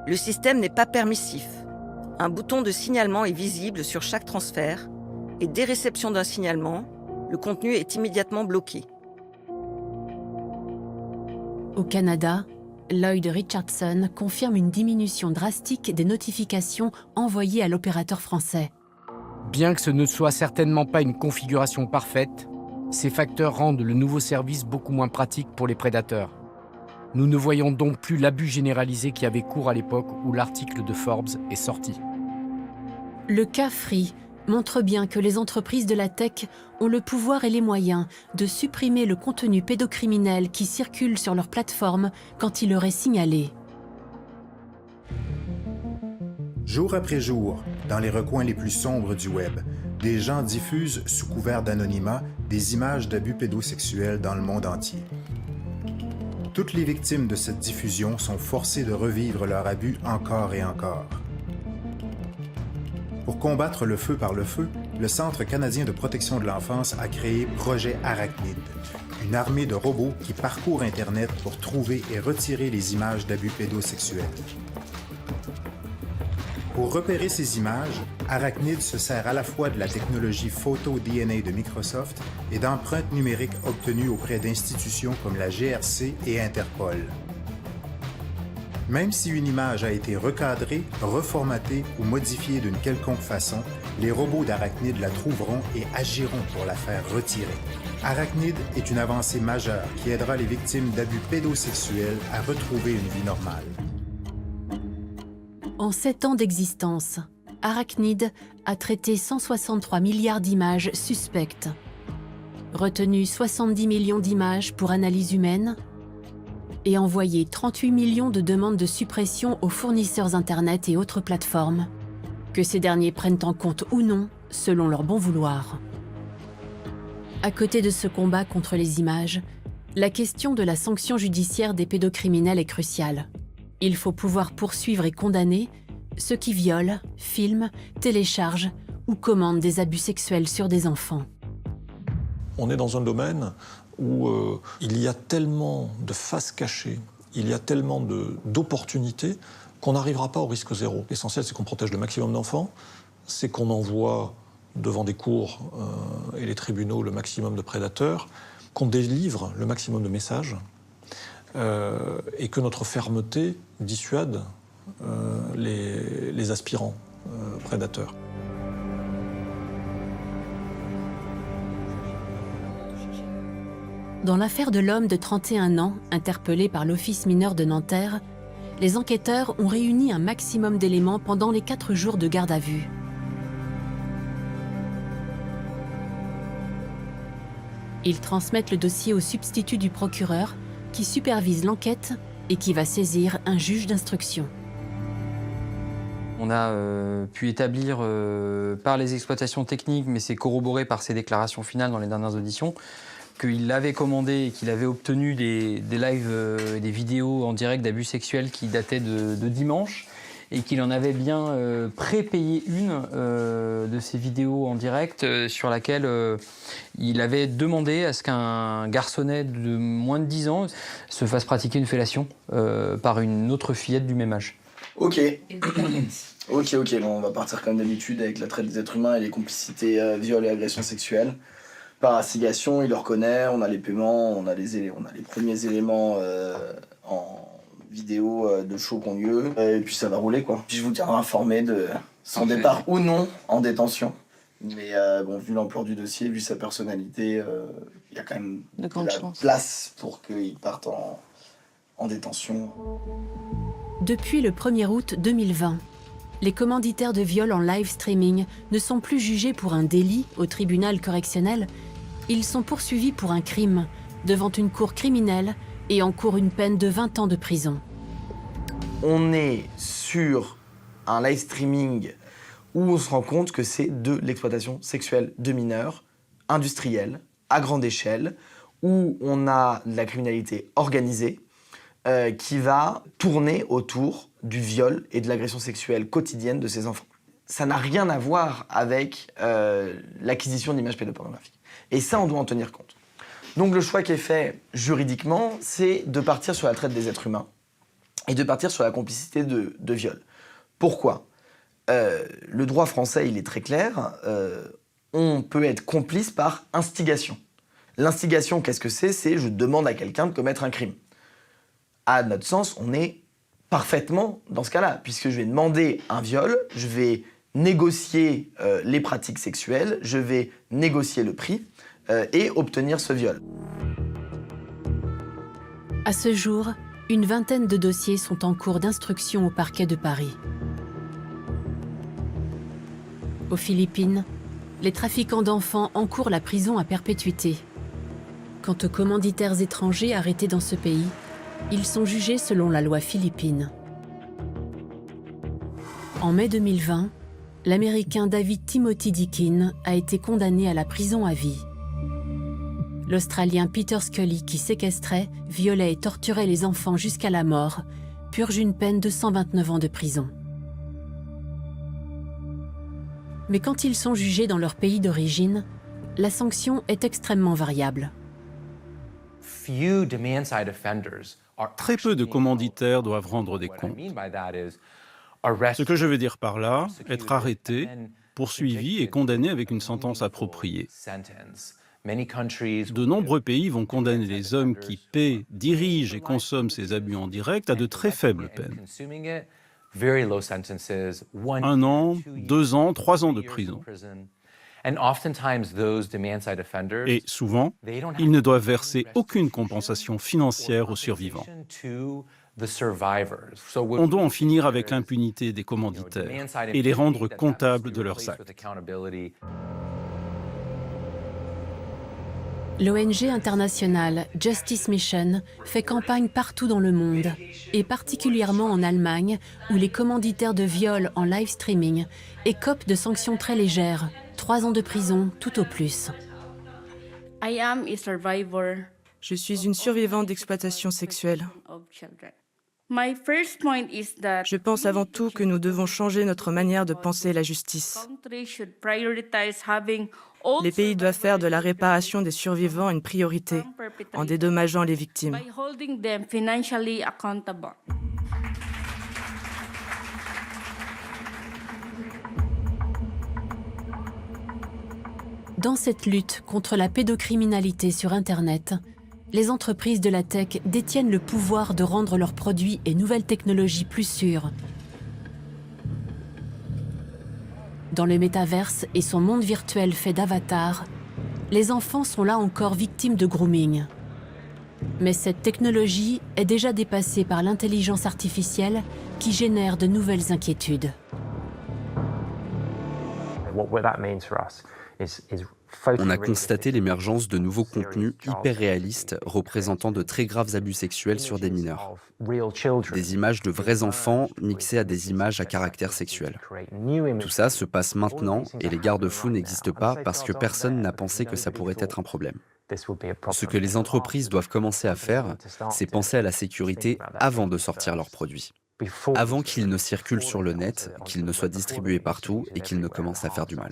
Le système n'est pas permissif. Un bouton de signalement est visible sur chaque transfert et dès réception d'un signalement, le contenu est immédiatement bloqué. Au Canada, Lloyd Richardson confirme une diminution drastique des notifications envoyées à l'opérateur français. Bien que ce ne soit certainement pas une configuration parfaite, ces facteurs rendent le nouveau service beaucoup moins pratique pour les prédateurs. Nous ne voyons donc plus l'abus généralisé qui avait cours à l'époque où l'article de Forbes est sorti. Le cas Free montre bien que les entreprises de la tech ont le pouvoir et les moyens de supprimer le contenu pédocriminel qui circule sur leur plateforme quand il leur est signalé. Jour après jour, dans les recoins les plus sombres du web, des gens diffusent, sous couvert d'anonymat, des images d'abus pédosexuels dans le monde entier. Toutes les victimes de cette diffusion sont forcées de revivre leur abus encore et encore. Pour combattre le feu par le feu, le Centre canadien de protection de l'enfance a créé Projet Arachnid, une armée de robots qui parcourent Internet pour trouver et retirer les images d'abus pédosexuels. Pour repérer ces images, Arachnid se sert à la fois de la technologie photo-DNA de Microsoft et d'empreintes numériques obtenues auprès d'institutions comme la GRC et Interpol. Même si une image a été recadrée, reformatée ou modifiée d'une quelconque façon, les robots d'Arachnid la trouveront et agiront pour la faire retirer. Arachnid est une avancée majeure qui aidera les victimes d'abus pédosexuels à retrouver une vie normale. En 7 ans d'existence, Arachnid a traité 163 milliards d'images suspectes, retenu 70 millions d'images pour analyse humaine et envoyé 38 millions de demandes de suppression aux fournisseurs Internet et autres plateformes, que ces derniers prennent en compte ou non, selon leur bon vouloir. À côté de ce combat contre les images, la question de la sanction judiciaire des pédocriminels est cruciale. Il faut pouvoir poursuivre et condamner ceux qui violent, filment, téléchargent ou commandent des abus sexuels sur des enfants. On est dans un domaine où il y a tellement de faces cachées, il y a tellement d'opportunités qu'on n'arrivera pas au risque zéro. L'essentiel, c'est qu'on protège le maximum d'enfants, c'est qu'on envoie devant des cours et les tribunaux le maximum de prédateurs, qu'on délivre le maximum de messages et que notre fermeté dissuade les aspirants prédateurs. Dans l'affaire de l'homme de 31 ans, interpellé par l'Office mineur de Nanterre, les enquêteurs ont réuni un maximum d'éléments pendant les 4 jours de garde à vue. Ils transmettent le dossier au substitut du procureur, qui supervise l'enquête et qui va saisir un juge d'instruction. On a pu établir par les exploitations techniques, mais c'est corroboré par ses déclarations finales dans les dernières auditions, qu'il avait commandé et qu'il avait obtenu des lives et des vidéos en direct d'abus sexuels qui dataient de dimanche et qu'il en avait bien prépayé une de ces vidéos en direct sur laquelle il avait demandé à ce qu'un garçonnet de moins de 10 ans se fasse pratiquer une fellation par une autre fillette du même âge. Ok, bon, on va partir comme d'habitude avec la traite des êtres humains et les complicités viol et agressions sexuelles. Par instigation, il le reconnaît, on a les paiements, on a les premiers éléments en vidéo de show qu'on lieu, et puis ça va rouler quoi. Puis je vous tiendrai informé de son départ ou non en détention. Mais bon, vu l'ampleur du dossier, vu sa personnalité, il y a quand même de la place pour qu'il parte en détention. Depuis le 1er août 2020, les commanditaires de viol en live streaming ne sont plus jugés pour un délit au tribunal correctionnel, ils sont poursuivis pour un crime devant une cour criminelle et encourent une peine de 20 ans de prison. On est sur un live streaming où on se rend compte que c'est de l'exploitation sexuelle de mineurs, industrielle, à grande échelle, où on a de la criminalité organisée qui va tourner autour du viol et de l'agression sexuelle quotidienne de ces enfants. Ça n'a rien à voir avec l'acquisition d'images pédopornographiques. Et ça, on doit en tenir compte. Donc le choix qui est fait juridiquement, c'est de partir sur la traite des êtres humains et de partir sur la complicité de viol. Pourquoi ? Le droit français, il est très clair. On peut être complice par instigation. L'instigation, qu'est-ce que c'est ? C'est je demande à quelqu'un de commettre un crime. À notre sens, on est parfaitement dans ce cas-là, puisque je vais demander un viol, je vais négocier les pratiques sexuelles, je vais négocier le prix et obtenir ce viol. À ce jour, une vingtaine de dossiers sont en cours d'instruction au parquet de Paris. Aux Philippines, les trafiquants d'enfants encourent la prison à perpétuité. Quant aux commanditaires étrangers arrêtés dans ce pays, ils sont jugés selon la loi philippine. En mai 2020, l'Américain David Timothy Deakin a été condamné à la prison à vie. L'Australien Peter Scully, qui séquestrait, violait et torturait les enfants jusqu'à la mort, purge une peine de 129 ans de prison. Mais quand ils sont jugés dans leur pays d'origine, la sanction est extrêmement variable. Très peu de commanditaires doivent rendre des comptes. Ce que je veux dire par là, être arrêté, poursuivi et condamné avec une sentence appropriée. De nombreux pays vont condamner les hommes qui paient, dirigent et consomment ces abus en direct à de très faibles peines. 1 an, 2 ans, 3 ans de prison. Et souvent, ils ne doivent verser aucune compensation financière aux survivants. On doit en finir avec l'impunité des commanditaires et les rendre comptables de leurs actes. L'ONG internationale Justice Mission fait campagne partout dans le monde, et particulièrement en Allemagne, où les commanditaires de viol en live streaming écopent de sanctions très légères, 3 ans de prison tout au plus. Je suis une survivante d'exploitation sexuelle. Je pense avant tout que nous devons changer notre manière de penser la justice. Les pays doivent faire de la réparation des survivants une priorité, en dédommageant les victimes. Dans cette lutte contre la pédocriminalité sur Internet, les entreprises de la tech détiennent le pouvoir de rendre leurs produits et nouvelles technologies plus sûrs. Dans le métaverse et son monde virtuel fait d'avatars, les enfants sont là encore victimes de grooming. Mais cette technologie est déjà dépassée par l'intelligence artificielle qui génère de nouvelles inquiétudes. On a constaté l'émergence de nouveaux contenus hyper réalistes représentant de très graves abus sexuels sur des mineurs. Des images de vrais enfants mixées à des images à caractère sexuel. Tout ça se passe maintenant et les garde-fous n'existent pas parce que personne n'a pensé que ça pourrait être un problème. Ce que les entreprises doivent commencer à faire, c'est penser à la sécurité avant de sortir leurs produits. Avant qu'ils ne circulent sur le net, qu'ils ne soient distribués partout et qu'ils ne commencent à faire du mal.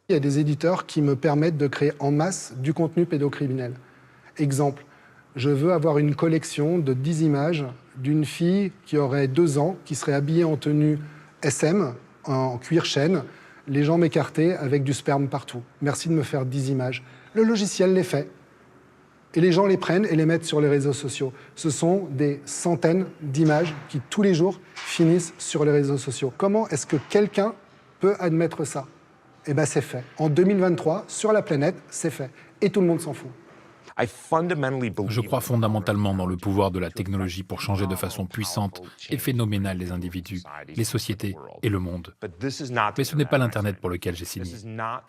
Il y a des éditeurs qui me permettent de créer en masse du contenu pédocriminel. Exemple, je veux avoir une collection de 10 images d'une fille qui aurait 2 ans, qui serait habillée en tenue SM, en cuir chêne, les jambes écartées avec du sperme partout. Merci de me faire 10 images. Le logiciel les fait. Et les gens les prennent et les mettent sur les réseaux sociaux. Ce sont des centaines d'images qui, tous les jours, finissent sur les réseaux sociaux. Comment est-ce que quelqu'un peut admettre ça ? Eh bien, c'est fait. En 2023, sur la planète, c'est fait. Et tout le monde s'en fout. Je crois fondamentalement dans le pouvoir de la technologie pour changer de façon puissante et phénoménale les individus, les sociétés et le monde. Mais ce n'est pas l'Internet pour lequel j'ai signé.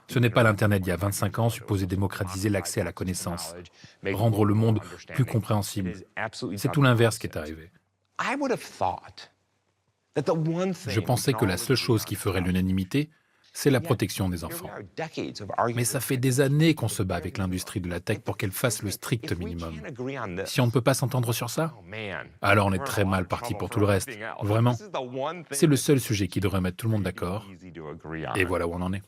Ce n'est pas l'Internet d'il y a 25 ans supposé démocratiser l'accès à la connaissance, rendre le monde plus compréhensible. C'est tout l'inverse qui est arrivé. Je pensais que la seule chose qui ferait l'unanimité, c'est la protection des enfants. Mais ça fait des années qu'on se bat avec l'industrie de la tech pour qu'elle fasse le strict minimum. Si on ne peut pas s'entendre sur ça, alors on est très mal parti pour tout le reste. Vraiment. C'est le seul sujet qui devrait mettre tout le monde d'accord. Et voilà où on en est.